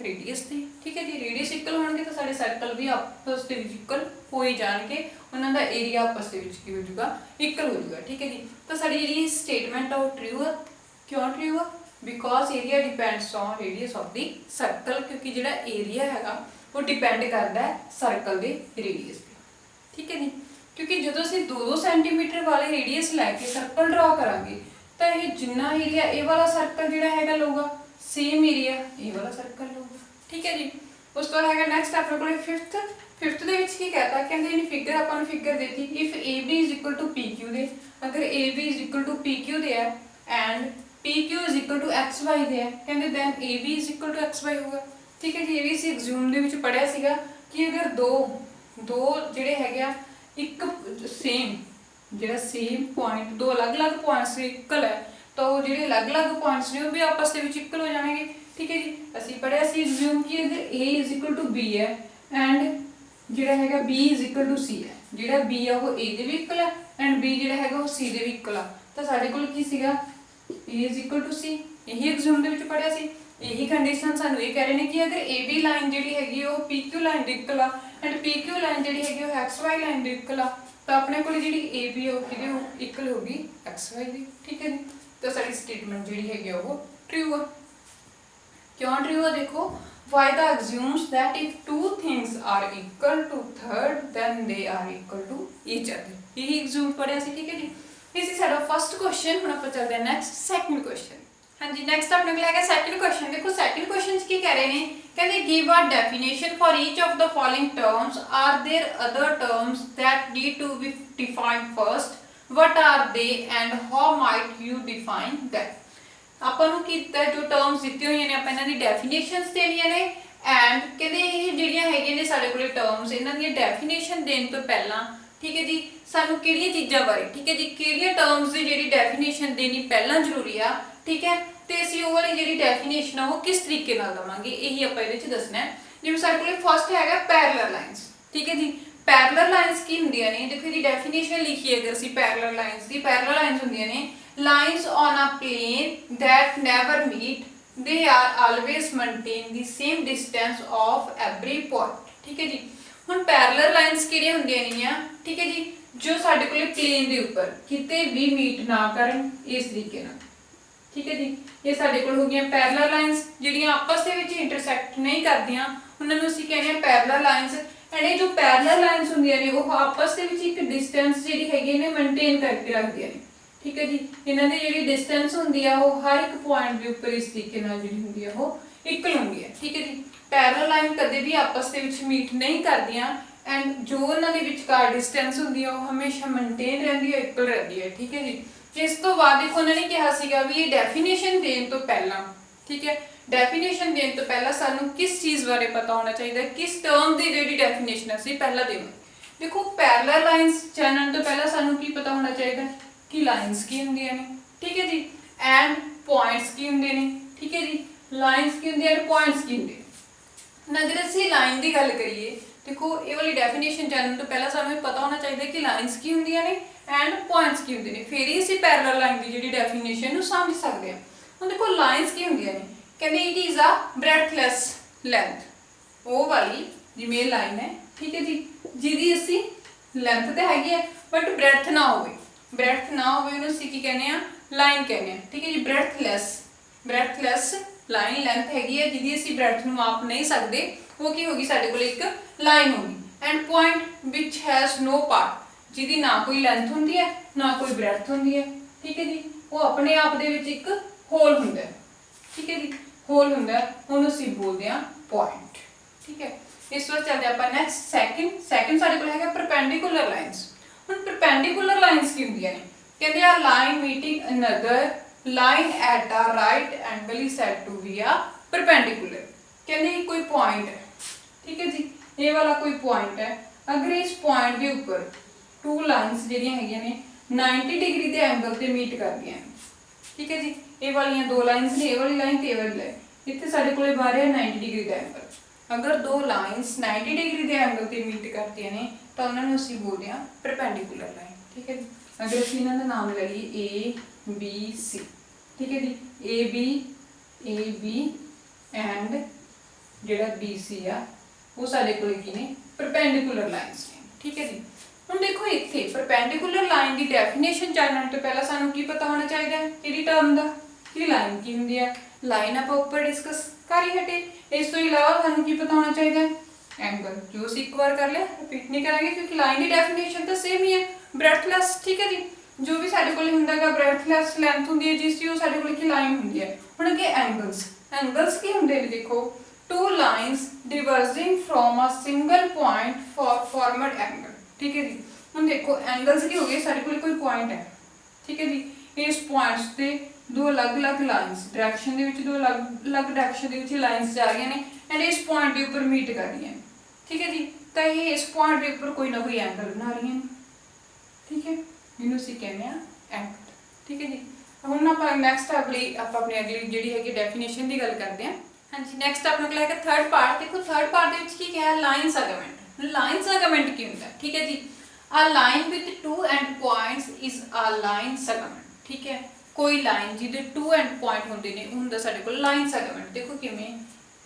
रेडियस ते। ठीक है जी, रेडियस इक्वल होंगे तो सारे सर्कल भी आपस दे विच इक्वल हो ही जाएंगे, उन्हां दा एरिया आपस दे विच की हो जाऊगा, इक्वल हो जाऊगा। ठीक है जी, तो साडी जिहड़ी स्टेटमेंट है वो ट्रू है। क्यों ट्रू है? Because area depends on radius of the circle, क्योंकि जिहड़ा एरिया हैगा वो डिपेंड करता है सर्कल के रेडियस पे। ठीक है जी, क्योंकि जो ਅਸੀਂ 2-2 सेंटीमीटर वाले रेडियस लैके सर्कल ड्रॉ करांगे तो ये जिन्ना एरिया ए वाला सर्कल जिहड़ा हैगा लऊगा सेम एरिया ए वाला सर्कल लऊगा। ठीक है जी, उस तो हैगा नेक्स्ट अपने कोल फिफ्थ दे विच की कहता कहंदे इन फिगर आपां नूं फिगर देती if AB is equal to PQ दे। अगर AB is equal to PQ दे है and PQ is equal to XY दे है, कहंदे then AB is equal to XY होगा। ठीक है जी, ये भी ਅਸੀਂ ਐਗਜ਼ੂਮ ਦੇ ਵਿੱਚ ਪੜਿਆ ਸੀਗਾ कि अगर दो ਜਿਹੜੇ ਹੈਗੇ एक सेम ਜਿਹੜਾ सेम पॉइंट दो अलग-अलग पॉइंट्स इक्वल है तो ਜਿਹੜੇ अलग-अलग पॉइंट्स ने वो भी आपस ਦੇ ਵਿੱਚ इक्वल हो जाएंगे। ठीक है जी, ਅਸੀਂ पढ़िया सी assume कि अगर A is equal to B है एंड ਜਿਹੜਾ ਹੈਗਾ B is equal to C है, ਜਿਹੜਾ B ਆ ਉਹ A ਦੇ ਵੀ ਇਕੁਅਲ ਹੈ ਐਂਡ B ਜਿਹੜਾ ਹੈਗਾ ਉਹ C ਦੇ ਵੀ ਇਕੁਅਲ ਆ, ਤਾਂ ਸਾਡੇ ਕੋਲ ਕੀ ਸੀਗਾ A is equal to C। ਇਹੀ ਐਗਜ਼ੂਮ ਦੇ ਵਿੱਚ ਪੜਿਆ ਸੀ। यही कंडीशन सानू ये कह रहे हैं कि अगर ए बी लाइन जी हैगी वो पी क्यू लाइन के इक्वल आ एंड पी क्यू लाइन जी हैगी वो एक्स वाई लाइन के इक्वल आ, तो अपने को जी ए बी है इक्वल होगी एक्स वाई की। ठीक है जी, तो सारी स्टेटमेंट जी हैगी वो ट्रू है। क्यों ट्रू है? देखो why the assumes that if two things are equal to third then they are equal to each other. यही एग्ज्यूम पढ़िया सी। ठीक है जी, इसी साडा फर्स्ट क्वेश्चन। हुण आपां चलदे हां नैक्सट सैकंड क्वेश्चन। हाँ जी, नैक्सट अपने को है सैकंड क्वेश्चन। देखो सैकंड क्वेश्चन की कह रहे हैं कहते give a definition for each of the following terms, are there other terms that need to be defined first, what are they and how might you define that. ਆਪਾਂ ਨੂੰ ਕੀਤਾ ਜੋ ਟਰਮਸ ਦਿੱਤੀ ਹੋਈਆਂ ਨੇ ਆਪਾਂ ਇਹਨਾਂ ਦੀ ਡੈਫੀਨੇਸ਼ਨਸ ਦੇਣੀਆਂ ਨੇ ਐਂਡ ਕਹਿੰਦੇ ਇਹ ਜਿਹੜੀਆਂ ਹੈਗੀਆਂ ਨੇ ਸਾਡੇ ਕੋਲੇ ਟਰਮਸ ਇਹਨਾਂ ਦੀਆਂ ਡੈਫੀਨੇਸ਼ਨ ਦੇਣ ਤੋਂ ਪਹਿਲਾਂ ਠੀਕ ਹੈ ਜੀ ਸਾਨੂੰ ਕਿਹੜੀਆਂ ਚੀਜ਼ਾਂ ਬਾਰੇ ਠੀਕ ਹੈ ਜੀ ਕਿਹੜੀਆਂ ਟਰਮਸ ਦੀ ਜਿਹੜੀ ਡੈਫੀਨੇਸ਼ਨ ਦੇਣੀ ਪਹਿਲਾਂ ਜ਼ਰੂਰੀ ਆ। ठीक है, तो ਅਸੀਂ ਉਹ ਵਾਲੀ ਜਿਹੜੀ ਡੈਫੀਨੇਸ਼ਨ ਆ ਉਹ ਕਿਸ ਤਰੀਕੇ ਨਾਲ ਦਵਾਂਗੇ ਇਹੀ ਆਪਾਂ ਇਹਦੇ ਵਿੱਚ ਦੱਸਣਾ ਹੈ। ਜਿਵੇਂ ਸਾਡੇ ਕੋਲੇ ਫਸਟ ਹੈਗਾ ਪੈਰਲਲ ਲਾਈਨਸ। ਠੀਕ ਹੈ ਜੀ, ਪੈਰਲਲ ਲਾਈਨਸ ਕੀ ਹੁੰਦੀਆਂ ਨੇ? ਦੇਖੋ ਇਹਦੀ ਡੈਫੀਨੇਸ਼ਨ ਲਿਖੀ ਅਗਰ ਅਸੀਂ ਪੈਰਲਲ ਲਾਈਨਸ ਦੀ, ਪੈਰਲਲ ਲਾਈਨਸ ਹੁੰਦੀਆਂ ਨੇ lines on a plane that never meet, they are always maintain the same distance of every point। ठीक है जी, ਹੁਣ ਪੈਰਲਲ ਲਾਈਨਸ ਕਿਹੜੀਆਂ ਹੁੰਦੀਆਂ ਨੇ ਆ ਠੀਕ ਹੈ ਜੀ ਜੋ ਸਾਡੇ ਕੋਲੇ ਪਲੇਨ ਦੇ ਉੱਪਰ ਕਿਤੇ ਵੀ ਮੀਟ ਨਾ ਕਰਨ ਇਸ ਤਰੀਕੇ ਨਾਲ। ठीक है जी, ये साडे कोल हो गई पैरलल लाइन्स जिहड़ियां आपस दे विच इंटरसैक्ट नहीं करदियां उन्हां नूं असीं कहने आ पैरलल लाइन्स। एंड ये जो पैरलल लाइन्स हुंदियां ने वो आपस दे विच एक डिस्टेंस जिहड़ी हैगी ने मेनटेन करके रखदियां ने। ठीक है जी। इन्हां दी जिहड़ी डिस्टेंस हुंदी है वो हर एक पॉइंट के उपर इस तरीके नाल जिहड़ी हुंदी है वो इक्वल हुंदी है, ठीक है जी। पैरेलल लाइन कदे भी आपस दे विच मीट नहीं करदियां एंड जो उन्हां दे विचकार डिस्टेंस हुंदी है वो हमेशा मेनटेन रहिंदी है, इक्वल रहिंदी है, ठीक है जी। इस तो बाद देखो उन्होंने कहा सीगा भी ये डेफिनेशन देने तो पहला, ठीक है, डेफिनेशन देने तो पहला सानू किस चीज़ बारे पता होना चाहिए, किस टर्म की जिहड़ी डेफिनेशन असीं पहला देवांगे। देखो पैरेलल लाइनस जानने तो पहला सानू की पता होना चाहिए कि लाइनस की होंदियां ने, ठीक है जी, एंड पॉइंट्स की होंदे ने, ठीक है जी। लाइनस की होंदी एंड पॉइंट्स की होंदे। हुण अगर असीं लाइन की गल करिए, देखो ये वाली डेफिनेशन जानने तो पहला सानू पता होना चाहिए कि लाइनस की होंदियां ने एंड पॉइंट्स की होंदे ने, फिर ही असीं पैरेलल लाइन की जिहड़ी डेफिनेशन नूं समझ सकदे हां। हुण देखो लाइनस की होंदियां ने, कहंदे इट इज़ अ ब्रेडथलैस लेंथ, वो वाली जिवें लाइन है, ठीक है जी, जिहदी असीं लेंथ तो हैगी है बट ब्रेडथ ना होवे, ब्रेडथ ना होवे उहनूं असीं की कहने आ, लाइन कहने आ, ठीक है जी। ब्रेडथलैस लाइन लेंथ हैगी है जिहदी असीं ब्रेडथ नूं माप नहीं सकदे, वो की होगी साडे कोल एक लाइन होगी। And point which has no part, जिहदी ना कोई लेंथ हुंदी है ना कोई ब्रेडथ हुंदी है, ठीक है जी, वो अपने आप दे विच एक होल हुंदा है, ठीक है जी, होल हुंदा है, उहनूं असीं बोलदे आ पॉइंट, ठीक है। इस वार चलते आप नैक्सट सैकेंड साडे कोल हैगा परपेंडिकुलर लाइनस। हुण परपेंडिकुलर लाइनस की होंदियां ने, कहंदे आ line meeting another line at a right angle is said to be a perpendicular. कहंदे कोई पॉइंट है, ठीक है जी, ये वाला कोई पॉइंट है, अगर इस पॉइंट के ऊपर टू लाइनस जिहड़ियां हैगियां ने 90 डिग्री के एंगल ते मीट करदियां, ठीक है जी। ये वालियां दो लाइनस ने, ये वाली लाइन ते ये वाली लाइन, इत्थे साडे कोले बाहर है 90 डिग्री का एंगल। अगर दो लाइनस 90 डिग्री के एंगल से मीट करती ने तो उन्होंने असीं बोलते हैं परपेंडिकुलर लाइन, ठीक है जी। अगर असीं इन्हां दा नाम ले लईए ए बी सी, ठीक है जी, ए बी एंड जिहड़ा बी सी आ वो साडे कोल की ने परपेंडिकुलर लाइनस ने, ठीक है जी। हुण देखो इत्थे परपेंडिकुलर लाइन की डेफिनेशन जानने तो पहला सानू की पता होना चाहिए किहड़ी टर्म दा कि लाइन की हुंदी है। लाइन आप ऊपर डिस्कस कर ही हटे, इस तो इलावा सानू की पता होना चाहिए एंगल, जो असीं एक बार कर लिया रिपीट नहीं करेंगे क्योंकि लाइन की डेफिनेशन तो सेम ही है, ब्रेडथलैस, ठीक है जी। जो भी साडे कोल हुंदा है ब्रेडथलैस लेंथ हुंदी है जिसकी वो साडे कोल की लाइन हुंदी है। हुण अगे एंगल्स की हुंदे ने, देखो two lines diverging from a single point for formed angle, ठीक है जी। हुण देखो एंगल्स की हो गए, साडे कोल कोई पॉइंट है, ठीक है जी, इस पॉइंट्स से दो अलग-अलग लाइनस डायरेक्शन दे विच दो अलग-अलग डायरेक्शन दे विच लाइनस जा रही हैं एंड इस पॉइंट के ऊपर मीट कर रही हैं, ठीक है जी। तो ये इस पॉइंट के ऊपर कोई ना कोई एंगल बना रही हैं, ठीक है, इन्हूं असीं कहने आ एंगल, ठीक है जी। हुण आपां नैक्सट अपनी अगली जिहड़ी हैगी डेफिनेशन की गल करते हैं। हाँ जी, नैक्सट अपने कोल हैगा थर्ड पार्ट। देखो थर्ड पार्ट दे विच की क्या है, लाइन सेगमेंट। लाइन सेगमेंट की हुंदा है, ठीक है जी। A line with two end points is a line segment, ठीक है। कोई लाइन जिहदे टू एंड पॉइंट होंदे ने हुंदा साडे कोल लाइन सेगमेंट। देखो किवें,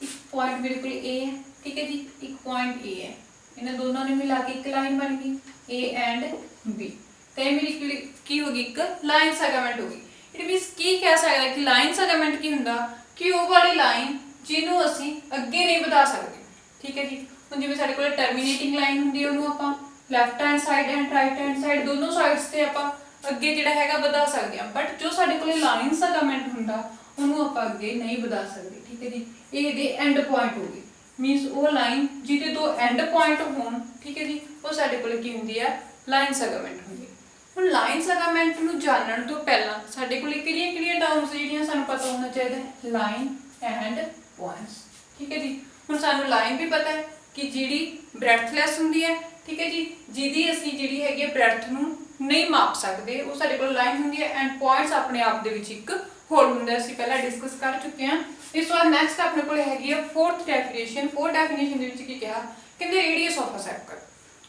एक पॉइंट मेरे कोल ए है, ठीक है जी, एक पॉइंट ए है, इन्हां दोनों ने मिला के एक लाइन बन गई ए एंड बी, तो ये मेरी की होगी एक लाइन सेगमेंट होगी। इट मीनस की कह सकदा कि लाइन सेगमेंट की हुंदा कि वो वाली लाइन जिन्हों असीं अगे नहीं वधा सकदे, ठीक है जी। हुण जिवें साडे कोल टर्मिनेटिंग लाइन हुंदी है उहनूं आपां left hand side and right hand side दोनों साइड्स ते आपां अगे जिहड़ा हैगा वधा सकदे हां, बट जो साडे कोल लाइन सेगमेंट हुंदा उहनूं आपां अगे नहीं वधा सकदे, ठीक है जी। ये इहदे एंड पॉइंट हो गए, मीनस वो लाइन जिहदे दो एंड पॉइंट होण, ठीक है जी, वो साडे कोल की हुंदी है लाइन सेगमेंट हुंदी है। हुण लाइन सेगमेंट नूं जानण तो पहलां साडे कोल किहड़ियां टर्म्स जिहड़ियां सानूं पता होना चाहिए, लाइन एंड पॉइंट्स, ठीक है जी। हुण सानूं लाइन भी पता है कि जिहड़ी ब्रेडथलैस हुंदी है, ठीक है जी, जिहदी असीं जिहड़ी हैगी ब्रेडथ नूं नहीं माप सकते वो साडे कोल लाइन हुंदी है एंड पॉइंट्स अपने आप दे विच एक होल हुंदा है, असीं पहला डिस्कस कर चुके हैं। इस वार नैक्सट अपने कोल हैगी है फोर्थ डेफिनेशन दे विच की कहा, कहंदे रेडियस ऑफ अ सर्कल।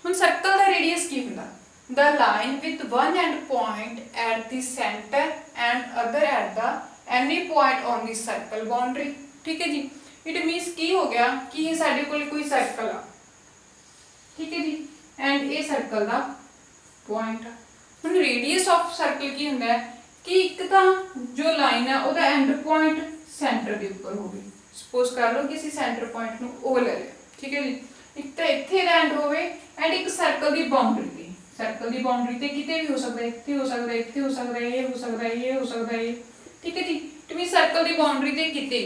हुण सर्कल दा रेडियस की हुंदा, the line with one and point at the centre and other at the any point on the circle boundary, ठीक है जी। इट मीनस की हो गया कि ये साडे कोल कोई सर्कल आ, ठीक है जी, एंड ये सर्कल दा पॉइंट आ। हुण रेडियस ऑफ सर्कल की हुंदा है कि एक तां जो लाइन है उहदा एंड पॉइंट सेंटर के ऊपर होवे, सपोज कर लो कि असीं सेंटर पॉइंट नूं ओ ले लिया, ठीक है जी। एक तां इत्थे दा एंड होवे एंड एक सर्कल दी बाउंड्री दी ਸਰਕਲ ਦੀ ਬਾਉਂਡਰੀ ਤੇ ਕਿਤੇ ਵੀ ਹੋ ਸਕਦਾ, ਇੱਥੇ ਹੋ ਸਕਦਾ, ਇੱਥੇ ਹੋ ਸਕਦਾ, ਇਹ ਹੋ ਸਕਦਾ, ਇਹ ਹੋ ਸਕਦਾ, ਇਹ, ਠੀਕ ਹੈ ਜੀ। It mean circle the boundary ਤੇ ਕਿਤੇ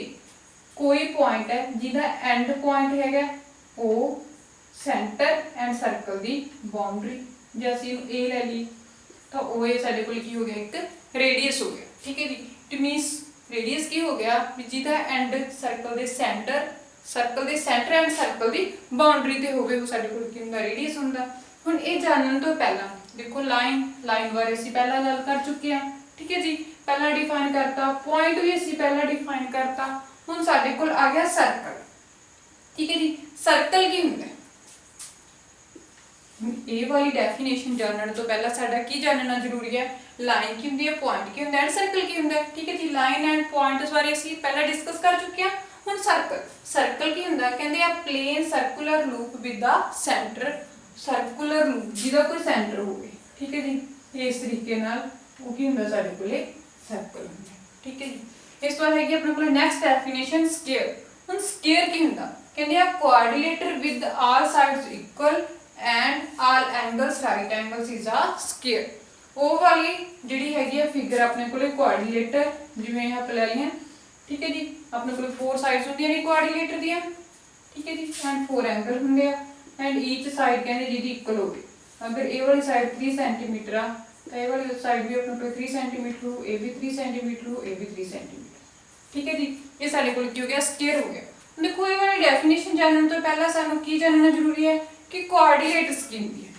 ਕੋਈ ਪੁਆਇੰਟ ਹੈ ਜਿਹਦਾ ਐਂਡ ਪੁਆਇੰਟ ਹੈਗਾ ਉਹ centre and circle the boundary, ਜੇ ਅਸੀਂ ਇਹਨੂੰ A ਲੈ ਲਈ ਤਾਂ ਉਹ ਇਹ ਸਾਡੇ ਕੋਲ ਕੀ ਹੋ ਗਿਆ, ਇੱਕ ਰੇਡੀਅਸ ਹੋ ਗਿਆ, ਠੀਕ ਹੈ ਜੀ। ਇਟ ਮੀਨਸ ਰੇਡੀਅਸ ਕੀ ਹੋ ਗਿਆ ਵੀ ਜਿਹਦਾ ਐਂਡ ਸਰਕਲ ਦੇ centre and circle the boundary ਤੇ ਹੋਵੇ, ਉਹ ਸਾਡੇ ਕੋਲ ਕੀ ਹੁੰਦਾ, ਰੇਡੀਅਸ ਹੁੰਦਾ। ਹੁਣ ਇਹ ਜਾਣਨ ਤੋਂ ਪਹਿਲਾਂ ਦੇਖੋ ਲਾਈਨ ਬਾਰੇ ਅਸੀਂ ਪਹਿਲਾਂ ਗੱਲ ਕਰ ਚੁੱਕੇ ਹਾਂ, ਠੀਕ ਹੈ ਜੀ। ਪਹਿਲਾਂ ਡਿਫਾਈਨ ਕਰਤਾ, ਪੁਆਇੰਟ ਵੀ ਅਸੀਂ ਪਹਿਲਾਂ ਡਿਫਾਈਨ ਕਰਤਾ। ਹੁਣ ਸਾਡੇ ਕੋਲ ਆ ਗਿਆ ਸਰਕਲ, ਠੀਕ ਹੈ ਜੀ। ਸਰਕਲ ਕੀ ਹੁੰਦਾ, ਇਹ ਵਾਲੀ ਡੈਫੀਨੇਸ਼ਨ ਜਾਣਨ ਤੋਂ ਪਹਿਲਾਂ ਸਾਡਾ ਕੀ ਜਾਣਨਾ ਜ਼ਰੂਰੀ ਹੈ, ਲਾਈਨ ਕੀ ਹੁੰਦੀ ਹੈ, ਪੁਆਇੰਟ ਕੀ ਹੁੰਦਾ ਹੈ, ਸਰਕਲ ਕੀ ਹੁੰਦਾ ਹੈ, ਠੀਕ ਹੈ ਜੀ। ਲਾਈਨ ਐਂਡ ਪੁਆਇੰਟ ਬਾਰੇ ਅਸੀਂ ਪਹਿਲਾਂ ਡਿਸਕਸ ਕਰ ਚੁੱਕੇ ਹਾਂ। ਹੁਣ ਸਰਕਲ ਕੀ ਹੁੰਦਾ, ਕਹਿੰਦੇ ਆ plane circular loop with the centre, circular loop ਜਿਹਦਾ ਕੋਈ ਸੈਂਟਰ ਹੋਵੇ, ਠੀਕ ਹੈ ਜੀ। ਇਸ ਤਰੀਕੇ ਨਾਲ ਉਹ ਕੀ ਹੁੰਦਾ ਸਾਡੇ ਕੋਲੇ ਸਰਕਲ ਹੁੰਦਾ, ਠੀਕ ਹੈ ਜੀ। ਇਸ ਤੋਂ ਬਾਅਦ ਹੈਗੀ ਆਪਣੇ ਕੋਲ ਨੈਕਸਟ ਡੈਫੀਨੇਸ਼ਨ ਸਕੁਅਰ। ਹੁਣ ਸਕੁਅਰ ਕੀ ਹੁੰਦਾ, ਕਹਿੰਦੇ ਆ quadrilateral with all sides equal and all angles right angles is a square. ਉਹ ਵਾਲੀ ਜਿਹੜੀ ਹੈਗੀ ਆ ਫਿਗਰ ਆਪਣੇ ਕੋਲੇ ਕੁਆਡਰੀਲੇਟਰ, ਜਿਵੇਂ ਆਪਾਂ ਲੈ ਲਈਏ, ਠੀਕ ਹੈ ਜੀ। ਆਪਣੇ ਕੋਲ 4 ਸਾਈਡਸ ਹੁੰਦੀਆਂ ਨੇ ਕੁਆਡਰੀਲੇਟਰ ਦੀਆਂ, ਠੀਕ ਹੈ ਜੀ, ਐਂਡ 4 ਐਂਗਲ ਹੁੰਦੇ ਆ ਐਂਡ ਈਚ ਸਾਈਡ ਕਹਿੰਦੇ ਜਿਹਦੀ ਇਕੁਅਲ ਹੋਵੇ। ਅਗਰ ਇਹ ਵਾਲੀ ਸਾਈਡ 3 ਸੈਂਟੀਮੀਟਰ ਆ ਤਾਂ ਇਹ ਵਾਲੀ ਸਾਈਡ ਵੀ ਆਪਣੇ ਕੋਲ 3 ਸੈਂਟੀਮੀਟਰ ਹੋ, ਇਹ ਵੀ 3 ਸੈਂਟੀਮੀਟਰ ਹੋ, ਇਹ ਵੀ 3 ਸੈਂਟੀਮੀਟਰ, ਠੀਕ ਹੈ ਜੀ। ਇਹ ਸਾਡੇ ਕੋਲ ਕੀ ਹੋ ਗਿਆ, ਸਕੁਅਰ ਹੋ ਗਿਆ। ਦੇਖੋ ਇਹ ਵਾਲੀ ਡੈਫੀਨੇਸ਼ਨ ਜਾਣਨ ਤੋਂ ਪਹਿਲਾਂ ਸਾਨੂੰ ਕੀ ਜਾਣਨਾ ਜ਼ਰੂਰੀ ਹੈ ਕਿ ਕੋਆਰਡੀਨੇਟਸ ਕੀ ਹੁੰਦੀਆਂ,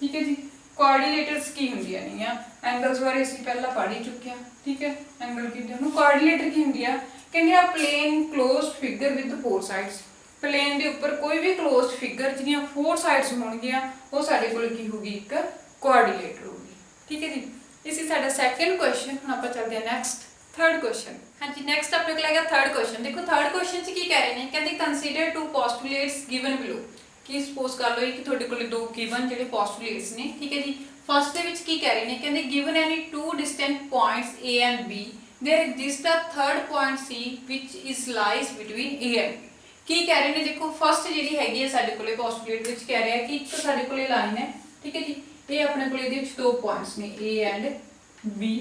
ਠੀਕ ਹੈ ਜੀ। ਕੋਆਰਡੀਨੇਟਸ ਕੀ ਹੁੰਦੀਆਂ ਨਹੀਂ ਆ, ਐਂਗਲਸ ਬਾਰੇ ਅਸੀਂ ਪਹਿਲਾਂ ਪੜ੍ਹ ਹੀ ਚੁੱਕੇ ਹਾਂ, ਠੀਕ ਹੈ। ਐਂਗਲ ਕੀ ਹੁੰਦੇ, ਉਹਨੂੰ ਕੋਆਰਡੀਨੇਟਰ ਕੀ ਹੁੰਦੀ ਆ, ਕਹਿੰਦੇ ਆ plane closed figure with 4 sides. Plane ਦੇ ਉੱਪਰ ਕੋਈ ਵੀ ਕਲੋਜ਼ਡ ਫਿਗਰ ਜਿਹਦੀਆਂ 4 ਸਾਈਡਸ ਹੋਣਗੀਆਂ ਉਹ ਸਾਡੇ ਕੋਲ ਕੀ ਹੋਊਗੀ, ਇੱਕ ਕੋਆਰਡੀਨੇਟਰ ਹੋਊਗੀ, ਠੀਕ ਹੈ ਜੀ। ਇਹ ਸੀ ਸਾਡਾ ਸੈਕੰਡ ਕੁਐਸਚਨ। ਹੁਣ ਆਪਾਂ ਚੱਲਦੇ ਹਾਂ ਨੈਕਸਟ ਥਰਡ ਕੁਐਸਚਨ। ਹਾਂਜੀ, ਨੈਕਸਟ ਆਪਣੇ ਕੋਲ ਹੈਗਾ ਥਰਡ ਕੁਐਸਚਨ। ਦੇਖੋ ਥਰਡ ਕੁਐਸਚਨ 'ਚ ਕੀ ਕਹਿ ਰਹੇ ਨੇ, ਕਹਿੰਦੇ ਕੰਸੀਡਰ 2 ਪੋਸਟੂਲੇਟਸ ਗਿਵਨ ਬਿਲੋ। ਕੀ ਸਪੋਜ਼ ਕਰ ਲਓ ਕਿ ਤੁਹਾਡੇ ਕੋਲ 2 ਗਿਵਨ ਜਿਹੜੇ ਪੋਸਟੂਲੇਟਸ ਨੇ, ਠੀਕ ਹੈ ਜੀ। ਫਸਟ ਦੇ ਵਿੱਚ ਕੀ ਕਹਿ ਰਹੇ ਨੇ, ਕਹਿੰਦੇ given any 2 distinct points A and B there exists a third point C which is lies between A and B। ਕੀ ਕਹਿ ਰਹੇ ਨੇ, ਦੇਖੋ ਫਸਟ ਜਿਹੜੀ ਹੈਗੀ ਹੈ ਸਾਡੇ ਕੋਲੇ ਪੋਸਟੂਲੇਟ ਵਿੱਚ ਕਹਿ ਰਿਹਾ ਕਿ ਇੱਕ ਸਾਡੇ ਕੋਲੇ ਲਾਈਨ ਹੈ, ਠੀਕ ਹੈ ਜੀ। ਇਹ ਆਪਣੇ ਕੋਲੇ ਇਹਦੇ ਵਿੱਚ 2 ਪੁਆਇੰਟਸ ਨੇ A and B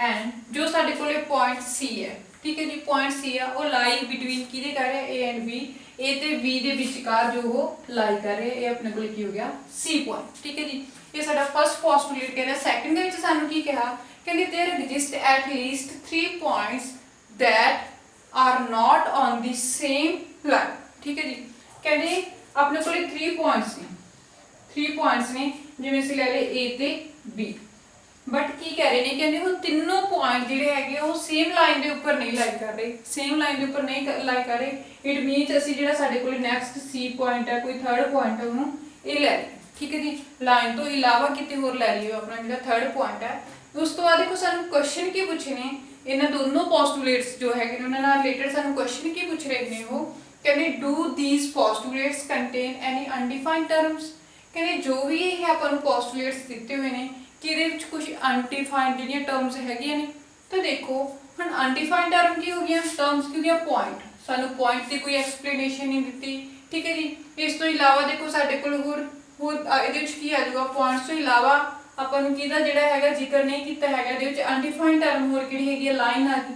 ਐਂਡ ਜੋ ਸਾਡੇ ਕੋਲੇ ਪੁਆਇੰਟ C ਹੈ, ਠੀਕ ਹੈ ਜੀ। ਪੁਆਇੰਟ C ਆ ਉਹ ਲਾਈ ਬਿਟਵੀਨ ਕਿਹਦੇ ਕਰ ਰਿਹਾ, A and B। A ਤੇ B ਦੇ ਵਿਚਕਾਰ ਜੋ ਉਹ ਲਾਈ ਕਰ ਰਿਹਾ, ਇਹ ਆਪਣੇ ਕੋਲੇ ਕੀ ਹੋ ਗਿਆ, C ਪੁਆਇੰਟ, ਠੀਕ ਹੈ ਜੀ। ਇਹ ਸਾਡਾ ਫਸਟ ਪੋਸਟੂਲੇਟ ਕਹਿ ਰਿਹਾ। ਸੈਕੰਡ ਦੇ ਵਿੱਚ ਸਾਨੂੰ ਕੀ ਕਿਹਾ, ਕਹਿੰਦੇ there exist at least 3 points that are not on the same line, ਠੀਕ ਹੈ ਜੀ। ਕਹਿੰਦੇ ਆਪਣੇ ਕੋਲੇ 3 ਪੁਆਇੰਟਸ ਨੇ, 3 ਪੁਆਇੰਟਸ ਨੇ, ਜਿਵੇਂ ਅਸੀਂ ਲੈ ਲਏ A ਤੇ B। ਬਟ ਕੀ ਕਹਿ ਰਹੇ ਨੇ, ਕਹਿੰਦੇ ਉਹ ਤਿੰਨੋਂ ਪੁਆਇੰਟ ਜਿਹੜੇ ਹੈਗੇ ਉਹ ਸੇਮ ਲਾਈਨ ਦੇ ਉੱਪਰ ਨਹੀਂ ਲਾਈ ਕਰ ਰਹੇ, ਸੇਮ ਲਾਈਨ ਦੇ ਉੱਪਰ ਨਹੀਂ ਲਾਈ ਕਰ ਰਹੇ। ਇਟ ਮੀਨਸ ਅਸੀਂ ਜਿਹੜਾ ਸਾਡੇ ਕੋਲ ਨੈਕਸਟ C ਪੁਆਇੰਟ ਹੈ, ਕੋਈ ਥਰਡ ਪੁਆਇੰਟ ਹੈ, ਉਹਨੂੰ ਇਹ ਲੈ ਲਈਏ, ਠੀਕ ਹੈ ਜੀ। ਲਾਈਨ ਤੋਂ ਇਲਾਵਾ ਕਿਤੇ ਹੋਰ ਲੈ ਲਈਏ ਆਪਣਾ ਜਿਹੜਾ ਥਰਡ ਪੁਆਇੰਟ ਹੈ। ਉਸ ਤੋਂ ਬਾਅਦ ਦੇਖੋ ਸਾਨੂੰ ਕੁਐਸਚਨ ਕੀ ਪੁੱਛੇ ਨੇ, ਇਹਨਾਂ ਦੋਨੋਂ ਪੋਸਟੂਲੇਟਸ ਜੋ ਹੈਗੇ ਨੇ ਉਹਨਾਂ ਨਾਲ ਰਿਲੇਟਡ ਸਾਨੂੰ ਕੁਐਸਚਨ ਕੀ ਪੁੱਛ ਰਹੇ ਨੇ, ਉਹ ਕਹਿੰਦੇ do these postulates contain any undefined terms. ਕਹਿੰਦੇ ਜੋ ਵੀ ਇਹ ਆਪਾਂ ਨੂੰ ਪੋਸਟੂਲੇਟਸ ਦਿੱਤੇ ਹੋਏ ਨੇ ਕਿ ਇਹਦੇ ਵਿੱਚ ਕੁਝ ਅਨਡਿਫਾਈਨਡ ਜਿਹੜੀਆਂ ਟਰਮਸ ਹੈਗੀਆਂ ਨੇ। ਤਾਂ ਦੇਖੋ ਹੁਣ ਅਨਡਿਫਾਈਨਡ ਟਰਮ ਕੀ ਹੋ ਗਈਆਂ, ਟਰਮਸ ਕੀ ਹੋ ਗਈਆਂ, ਪੁਆਇੰਟ। ਸਾਨੂੰ ਪੁਆਇੰਟ ਦੀ ਕੋਈ ਐਕਸਪਲੇਨੇਸ਼ਨ ਨਹੀਂ ਦਿੱਤੀ, ਠੀਕ ਹੈ ਜੀ। ਇਸ ਤੋਂ ਇਲਾਵਾ ਦੇਖੋ ਸਾਡੇ ਕੋਲ ਹੋਰ ਇਹਦੇ ਵਿੱਚ ਕੀ ਆ ਜਾਊਗਾ, ਪੁਆਇੰਟਸ ਤੋਂ ਇਲਾਵਾ ਆਪਾਂ ਨੂੰ ਕਿਹਦਾ ਜਿਹੜਾ ਹੈਗਾ ਜ਼ਿਕਰ ਨਹੀਂ ਕੀਤਾ ਹੈਗਾ। ਇਹਦੇ ਵਿੱਚ ਅਨਡਿਫਾਈਨਡ ਟਰਮ ਹੋਰ ਕਿਹੜੀ ਹੈਗੀ ਹੈ, ਲਾਈਨ ਆ ਗਈ,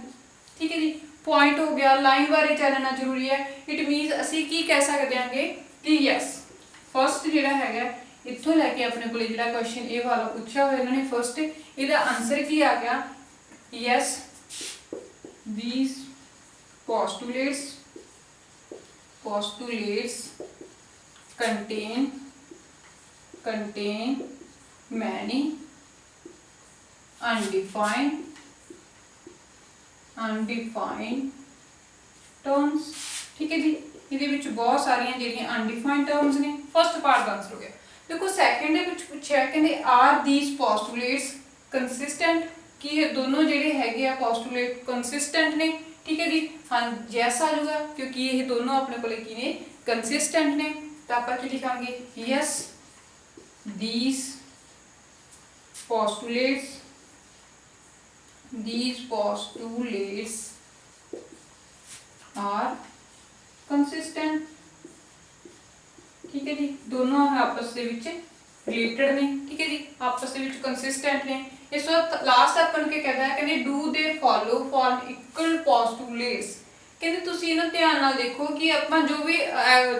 ਠੀਕ ਹੈ ਜੀ। ਪੁਆਇੰਟ ਹੋ ਗਿਆ, ਲਾਈਨ ਬਾਰੇ ਜਾਣਨਾ ਜ਼ਰੂਰੀ ਹੈ। ਇਟ ਮੀਨਸ ਅਸੀਂ ਕੀ ਕਹਿ ਸਕਦੇ ਹਾਂਗੇ ਕਿ ਯੈਸ ਫਸਟ ਜਿਹੜਾ ਹੈਗਾ ਇੱਥੋਂ ਲੈ ਕੇ ਆਪਣੇ ਕੋਲ ਜਿਹੜਾ ਕੁਐਸਚਨ ਇਹ ਵਾਲਾ ਪੁੱਛਿਆ ਹੋਇਆ ਇਹਨਾਂ ਨੇ ਫਸਟ, ਇਹਦਾ ਆਨਸਰ ਕੀ ਆ ਗਿਆ, yes these postulates contain many undefined terms, ਠੀਕ ਹੈ ਜੀ। ਇਹਦੇ ਵਿੱਚ ਬਹੁਤ ਸਾਰੀਆਂ ਜਿਹੜੀਆਂ ਅਨਡਿਫਾਈਨਡ ਟਰਮਸ ਨੇ। ਫਸਟ ਪਾਰਟ ਦਾ ਆਨਸਰ ਹੋ ਗਿਆ। ਦੇਖੋ ਸੈਕੰਡ ਦੇ ਵਿੱਚ ਪੁੱਛਿਆ, ਕਹਿੰਦੇ ਆਰ ਥੀਸ ਪੋਸਟੂਲੇਟਸ ਕੰਸਿਸਟੈਂਟ, ਕੀ ਇਹ ਦੋਨੋਂ ਜਿਹੜੇ ਹੈਗੇ ਆ ਪੋਸਟੂਲੇਟ ਕੰਸਿਸਟੈਂਟ ਨੇ, ਠੀਕ ਹੈ ਜੀ। ਹਾਂ ਯੈਸ ਆ ਜਾਊਗਾ ਕਿਉਂਕਿ ਇਹ ਦੋਨੋਂ ਆਪਣੇ ਕੋਲੇ ਕੀ ਨੇ, ਕੰਸਿਸਟੈਂਟ ਨੇ। ਤਾਂ ਆਪਾਂ ਕੀ ਲਿਖਾਂਗੇ, yes these postulates are consistent, ਠੀਕ ਹੈ ਜੀ। ਦੋਨੋਂ ਆਪਸ ਦੇ ਵਿੱਚ ਰਿਲੇਟਡ ਨੇ, ਠੀਕ ਹੈ ਜੀ, ਆਪਸ ਦੇ ਵਿੱਚ ਕੰਸਿਸਟੈਂਟ ਨੇ। ਇਸ ਤੋਂ ਬਾਅਦ ਲਾਸਟ ਆਪਾਂ ਨੂੰ ਕੀ ਕਹਿੰਦਾ ਹੈ, ਕਹਿੰਦੇ ਡੂ ਦੇ ਫੋਲੋ ਫॉर ਇਕੁਅਲ ਪੋਸਟੂਲੇਟਸ। ਕਹਿੰਦੇ ਤੁਸੀਂ ਇਹਨਾਂ ਧਿਆਨ ਨਾਲ ਦੇਖੋ ਕਿ ਆਪਾਂ ਜੋ ਵੀ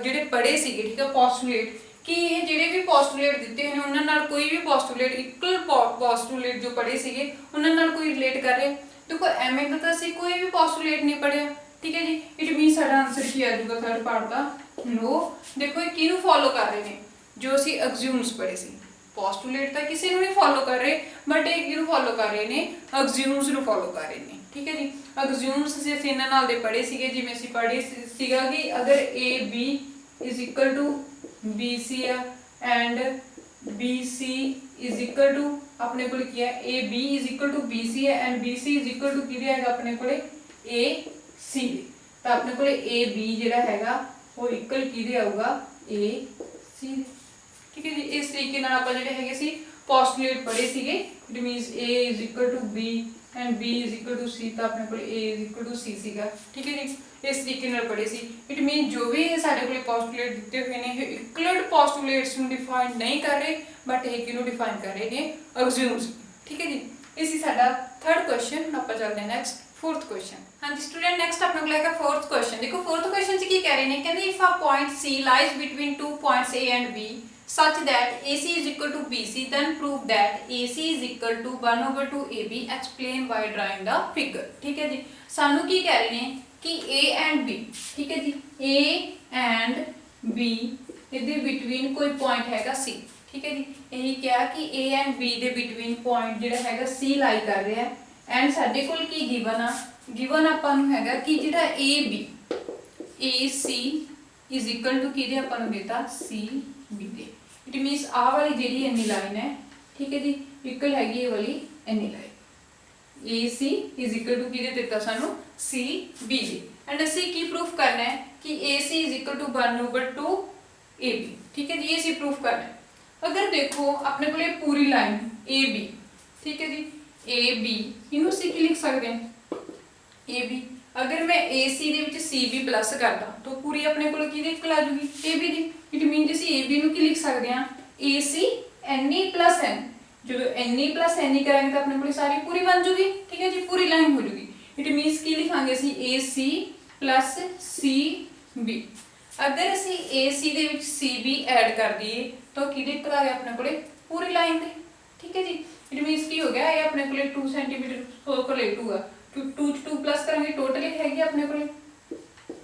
ਜਿਹੜੇ ਪੜ੍ਹੇ ਸੀਗੇ, ਠੀਕ ਹੈ, ਪੋਸਟੂਲੇਟ, ਕਿ ਇਹ ਜਿਹੜੇ ਵੀ ਪੋਸਟੂਲੇਟ ਦਿੱਤੇ ਹੋਏ ਨੇ ਉਹਨਾਂ ਨਾਲ ਕੋਈ ਵੀ ਪੋਸਟੂਲੇਟ ਇਕੁਅਲ ਪੋਸਟੂਲੇਟ ਜੋ ਪੜ੍ਹੇ ਸੀਗੇ ਉਹਨਾਂ ਨਾਲ ਕੋਈ ਰਿਲੇਟ ਕਰ ਰਿਹਾ। ਦੇਖੋ ਐਵੇਂ ਤਾਂ ਅਸੀਂ ਕੋਈ ਵੀ ਪੋਸਟੂਲੇਟ ਨਹੀਂ ਪੜ੍ਹਿਆ, ਠੀਕ ਹੈ ਜੀ, ਇਟ ਮੀਨ ਸਾਡਾ ਆਨਸਰ ਕੀ ਆ ਜਾਊਗਾ ਥਰਡ ਪਾਰਟ ਦਾ ਨੋ। ਦੇਖੋ ਇਹ ਕਿਹਨੂੰ ਫੋਲੋ ਕਰ ਰਹੇ ਨੇ, ਜੋ ਅਸੀਂ ਐਗਜ਼ਿਊਮਸ ਪੜ੍ਹੇ ਸੀ। ਪੋਸਟੂਲੇਟ ਤਾਂ ਕਿਸੇ ਨੂੰ ਨਹੀਂ ਫੋਲੋ ਕਰ ਰਹੇ, ਬਟ ਇਹ ਕਿਹਨੂੰ ਫੋਲੋ ਕਰ ਰਹੇ ਨੇ, ਐਗਜ਼ਿਊਮਸ ਨੂੰ ਫੋਲੋ ਕਰ ਰਹੇ ਨੇ, ਠੀਕ ਹੈ ਜੀ। ਐਗਜ਼ਿਊਮਸ ਅਸੀਂ ਇਹਨਾਂ ਨਾਲ ਦੇ ਪੜ੍ਹੇ ਸੀਗੇ, ਜਿਵੇਂ ਅਸੀਂ ਪੜ੍ਹੇ ਸੀਗਾ ਕਿ ਅਗਰ A B is equal to B C ਆ and B C is equal to ਆਪਣੇ ਕੋਲ ਕੀ ਹੈ, A B is equal to B C ਹੈ and B C is equal to ਕਿਹਦੇ ਹੈਗਾ ਆਪਣੇ ਕੋਲੇ ਏ ਸੀ ਦੇ, ਤਾਂ ਆਪਣੇ ਕੋਲੇ ਏ ਬੀ ਜਿਹੜਾ ਹੈਗਾ ਉਹ ਇਕੁਅਲ ਕਿਹਦੇ ਆਊਗਾ ਏ ਸੀ ਦੇ, ਠੀਕ ਹੈ ਜੀ। ਇਸ ਤਰੀਕੇ ਨਾਲ ਆਪਾਂ ਜਿਹੜੇ ਹੈਗੇ ਸੀ ਪੋਸਟੂਲੇਟ ਪੜ੍ਹੇ ਸੀਗੇ, it means A is equal to B and B is equal to C, ਤਾਂ ਆਪਣੇ ਕੋਲ A is equal to C ਸੀਗਾ, ਠੀਕ ਹੈ ਜੀ। ਇਸ ਤਰੀਕੇ ਨਾਲ ਪੜ੍ਹੇ ਸੀ। ਇਟ ਮੀਨ ਜੋ ਵੀ ਸਾਡੇ ਕੋਲ ਪੋਸਟੂਲੇਟ ਦਿੱਤੇ ਹੋਏ ਨੇ ਇਹ ਇਕੁਅਲ ਪੋਸਟੂਲੇਟਸ ਨੂੰ ਡਿਫਾਈਨ ਨਹੀਂ ਕਰ ਰਹੇ, ਬਟ ਇਹ ਕਿਹਨੂੰ ਡਿਫਾਈਨ ਕਰ ਰਹੇ ਨੇ, ਐਗਜ਼ਿਊਮਸ, ਠੀਕ ਹੈ ਜੀ। ਇਹ ਸੀ ਸਾਡਾ ਥਰਡ ਕੁਐਸਚਨ। ਹੁਣ ਆਪਾਂ ਚੱਲਦੇ ਹਾਂ ਨੈਕਸਟ फोर्थ क्वेश्चन। हाँ जी स्टूडेंट नेक्स्ट अपने को लेगा फोर्थ क्वेश्चन। देखो फोर्थ क्वेश्चन च की कह रहे हैं, कहते if a point C lies between two points A and B such that AC is equal to BC, then prove that AC is equal to 1/2 AB, explain by drawing the figure। ठीक है जी, सानू की कह रहे हैं कि A and B, ठीक है जी, A and B इहदे बिटवीन कोई पॉइंट हैगा C, ठीक है जी। यही क्या कि A and B they between point जिहड़ा हैगा C लाई कर रहा है एंड साडे कोल की गिवन आ, गिवन आपां नूं हैगा कि जिहड़ा A B A C is equal to किहदे आपां नूं देता सी बी दे। इट मीनस आ वाली जिहड़ी इन्नी लाइन है, ठीक है जी, इक्वल हैगी ये वाली इन्नी line A C is equal to किहदे देता सानूं सी बी दे। एंड असीं की प्रूफ करना है कि A C is equal to 1/2 A B, ठीक है जी, ये असीं प्रूफ करना है। अगर देखो अपने कोल पूरी लाइन ए बी, ठीक है जी, ए बी इनू सी की लिख सकते हैं ए बी। अगर मैं ए सी दे विच सी बी प्लस करदा तो पूरी अपने कोल की इक्वल आ जाऊगी ए बी दी। इट मीन जी ए बी नू की लिख सकते हैं A C N E plus N. जो N E plus N E करेंगे तो अपने कोल सारी पूरी बन जूगी, ठीक है जी, पूरी लाइन हो जूगी। इट मीनस की लिखांगे असीं ए सी प्लस सी बी। अगर असीं ए सी दे विच सी बी ऐड कर दिए तो किहदे इक्वल आ गया अपने कोल पूरी लाइन दे, ठीक है जी। इट मीनस की हो गया ये अपने को 2 सेंटीमीटर को ले 2 है, 2 प्लस करेंगे टोटल है अपने को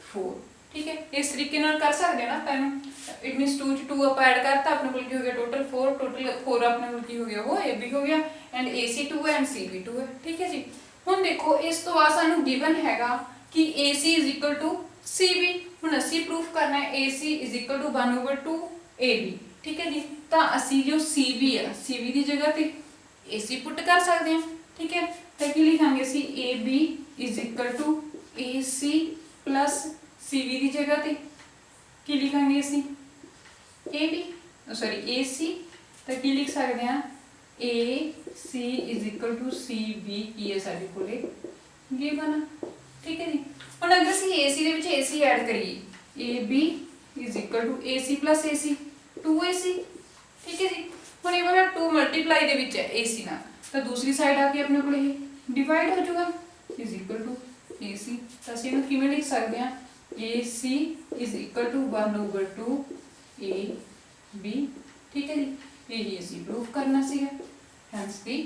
4, ठीक है। इस तरीके नाल कर सकते हैं ना पेन। इट मीनस 2 2 आप ऐड करता अपने को हो गया टोटल 4, टोटल 4 अपने को हो गया वो ए बी हो गया एंड ए सी 2 है एंड सी बी 2 है, ठीक है जी। हुण देखो इस तो बाद सानू गिवन हैगा कि A C is equal to C B. हुण असीं प्रूफ करना है A C is equal to 1/2 A B, ठीक है जी। तो असीं जो सी बी है सी बी की जगह पे ए सी पुट कर सकते हैं, ठीक है। तो कि लिखांगे C A B is equal to A C plus C B की जगह पे की लिखांगे C A B sorry A C. तो कि लिख सकते हैं A C is equal to C B की है साडे कोले गिवन, ठीक है जी। हुण अगर असीं ए सी दे विच ए सी ऐड करिए A B is equal to A C plus A C 2 A C, ठीक है जी। हुण ये वाला 2 मल्टीप्लाई दे विच है ए सी नाल, तो दूसरी साइड आके अपने को ये डिवाइड हो जाएगा is equal to A C. तो असीं इहनूं किवें लिख सकते हैं A C is equal to 1/2 A B, ठीक है जी। यही असीं प्रूफ करना सीगा, हैंस दी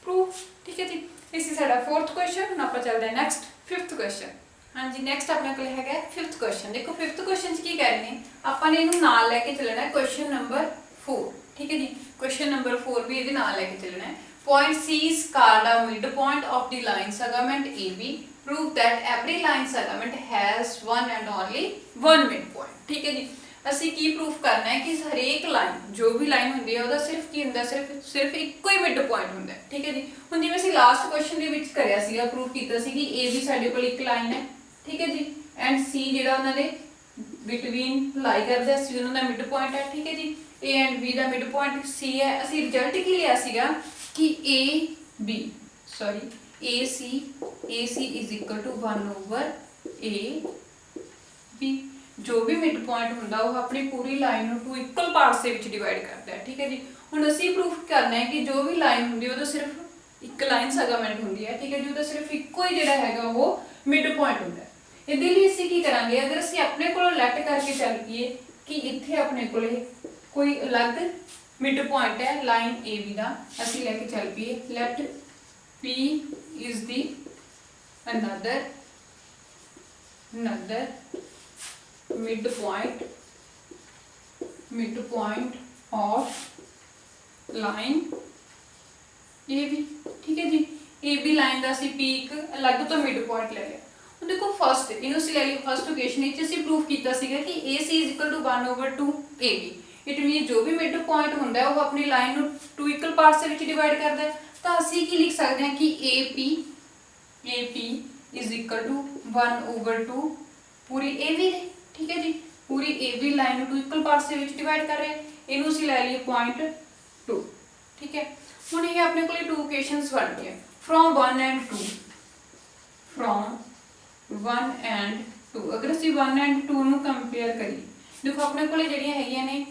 प्रूफ, ठीक है जी। इसी साडा फोर्थ क्वेश्चन। हुण आपां चलदे हां नैक्सट फिफ्थ क्वेश्चन। हाँ जी नैक्सट अपने को है फिफ्थ क्वेश्चन। देखो फिफ्थ क्वेश्चन की कह रहे हैं आपां ने इहनूं नाल लैके चलना है क्वेश्चन नंबर 4, ठीक है जी। क्वेश्चन नंबर 4 भी ये नाल लेके चलना है। Point C is called a midpoint of the line segment AB. Prove that every line segment has one and only one midpoint, ठीक है जी। ਅਸੀਂ ਕੀ ਪ੍ਰੂਫ ਕਰਨਾ ਹੈ ਕਿ ਹਰੇਕ ਲਾਈਨ ਜੋ ਵੀ ਲਾਈਨ ਹੁੰਦੀ ਹੈ ਉਹਦਾ ਸਿਰਫ ਕੀ ਹੁੰਦਾ ਸਿਰਫ ਇੱਕੋ ਹੀ ਮਿਡ ਪੁਆਇੰਟ ਹੁੰਦਾ ਹੈ, ਠੀਕ ਹੈ ਜੀ। ਹੁਣ ਜਿਵੇਂ ਅਸੀਂ ਲਾਸਟ ਕੁਐਸਚਨ ਦੇ ਵਿੱਚ ਕਰਿਆ ਸੀਗਾ ਪ੍ਰੂਫ ਕੀਤਾ ਸੀ ਕਿ A ਵੀ ਸਾਡੇ ਕੋਲ ਇੱਕ ਲਾਈਨ ਹੈ, ਠੀਕ ਹੈ ਜੀ, ਐਂਡ C ਜਿਹੜਾ ਉਹਨਾਂ ਦੇ ਬਿਟਵੀਨ लाई करदा है, C ਉਹਨਾਂ ਦਾ ਮਿਡ ਪੁਆਇੰਟ ਹੈ, ਠੀਕ ਹੈ ਜੀ। A and B the mid point C ਹੈ। ਅਸੀਂ ਰਿਜ਼ਲਟ ਕੀ ਲਿਆ ਸੀਗਾ ਕਿ AC is equal to 1/AB। जो भी मिड पॉइंट ਹੁੰਦਾ ਉਹ ਆਪਣੀ ਪੂਰੀ ਲਾਈਨ ਨੂੰ 2 ਇਕੁਅਲ ਪਾਰਟਸ ਦੇ ਵਿੱਚ ਡਿਵਾਈਡ ਕਰਦਾ ਹੈ, ਠੀਕ ਹੈ ਜੀ। ਹੁਣ ਅਸੀਂ ਪ੍ਰੂਫ ਕਰਨਾ ਹੈ ਕਿ ਜੋ ਵੀ ਲਾइन ਹੁੰਦੀ है ਉਹਦਾ ਸਿਰਫ ਇੱਕ ਲਾइन ਸੈਗਮੈਂਟ ਹੁੰਦੀ ਹੈ, ਠੀਕ ਹੈ ਜੀ, ਉਹਦਾ ਸਿਰਫ ਇੱਕੋ ਹੀ ਜਿਹੜਾ ਹੈਗਾ ਉਹ ਮਿਡ ਪੁਆਇੰਟ ਹੁੰਦਾ ਹੈ। ਇਹਦੇ ਲਈ ਅਸੀਂ ਕੀ ਕਰਾਂਗੇ, ਅਗਰ ਅਸੀਂ ਆਪਣੇ ਕੋਲੋਂ ਲੈਟ ਕਰਕੇ ਚੱਲ ਪਈਏ ਕਿ ਇੱਥੇ ਆਪਣੇ ਕੋਲੇ ਕੋਈ ਅਲੱਗ ਮਿਡ ਪੁਆਇੰਟ ਹੈ ਲਾइन AB ਦਾ, ਅਸੀਂ ਲੈ ਕੇ ਚੱਲ ਪਈਏ light P is the another midpoint of line AB, ठीक है जी। AB लाइन ਦਾ ਅਸੀਂ P ਇੱਕ ਅਲੱਗ ਤੋਂ ਮਿਡ ਪੁਆਇੰਟ ਲੈ ਲਿਆ। ਹੁਣ ਦੇਖੋ ਫਸਟ ਇਹਨੂੰ ਅਸੀਂ ਲੈ ਲਈ ਫਸਟ ਇਕੁਏਸ਼ਨ ਵਿੱਚ ਅਸੀਂ ਪ੍ਰੂਫ ਕੀਤਾ ਸੀਗਾ ਕਿ AC 1/2 AB। ਇਟ ਮੀਨ ਜੋ ਵੀ ਮਿਡ ਪੁਆਇੰਟ ਹੁੰਦਾ ਹੈ ਉਹ ਆਪਣੀ ਲਾਈਨ ਨੂੰ 2 ਇਕੁਅਲ ਪਾਰਟਸ ਦੇ ਵਿੱਚ ਡਿਵਾਈਡ ਕਰਦਾ ਹੈ। ਤਾਂ ਅਸੀਂ ਕੀ ਲਿਖ ਸਕਦੇ ਹਾਂ ਕਿ AP is equal to 1/2 पूरी AB ਦੇ, ठीक है जी, पूरी AB लाइन ਨੂੰ 2 ਇਕੁਅਲ ਪਾਰਟਸ ਦੇ ਵਿੱਚ ਡਿਵਾਈਡ ਕਰ ਰਹੇ, ਇਹਨੂੰ ਅਸੀਂ ਲੈ ਲਈਏ 0.2, ठीक है। ਹੁਣ ਇਹ ਆਪਣੇ ਕੋਲੇ ਟੂ ਇਕੁਏਸ਼ਨਸ ਬਣ ਗਈਆਂ from 1 and 2। ਅਗਰ ਅਸੀਂ 1 and 2 ਨੂੰ ਕੰਪੇਅਰ ਕਰੀਏ, ਦੇਖੋ ਆਪਣੇ ਕੋਲੇ ਜਿਹੜੀਆਂ ਹੈਗੀਆਂ ਨੇ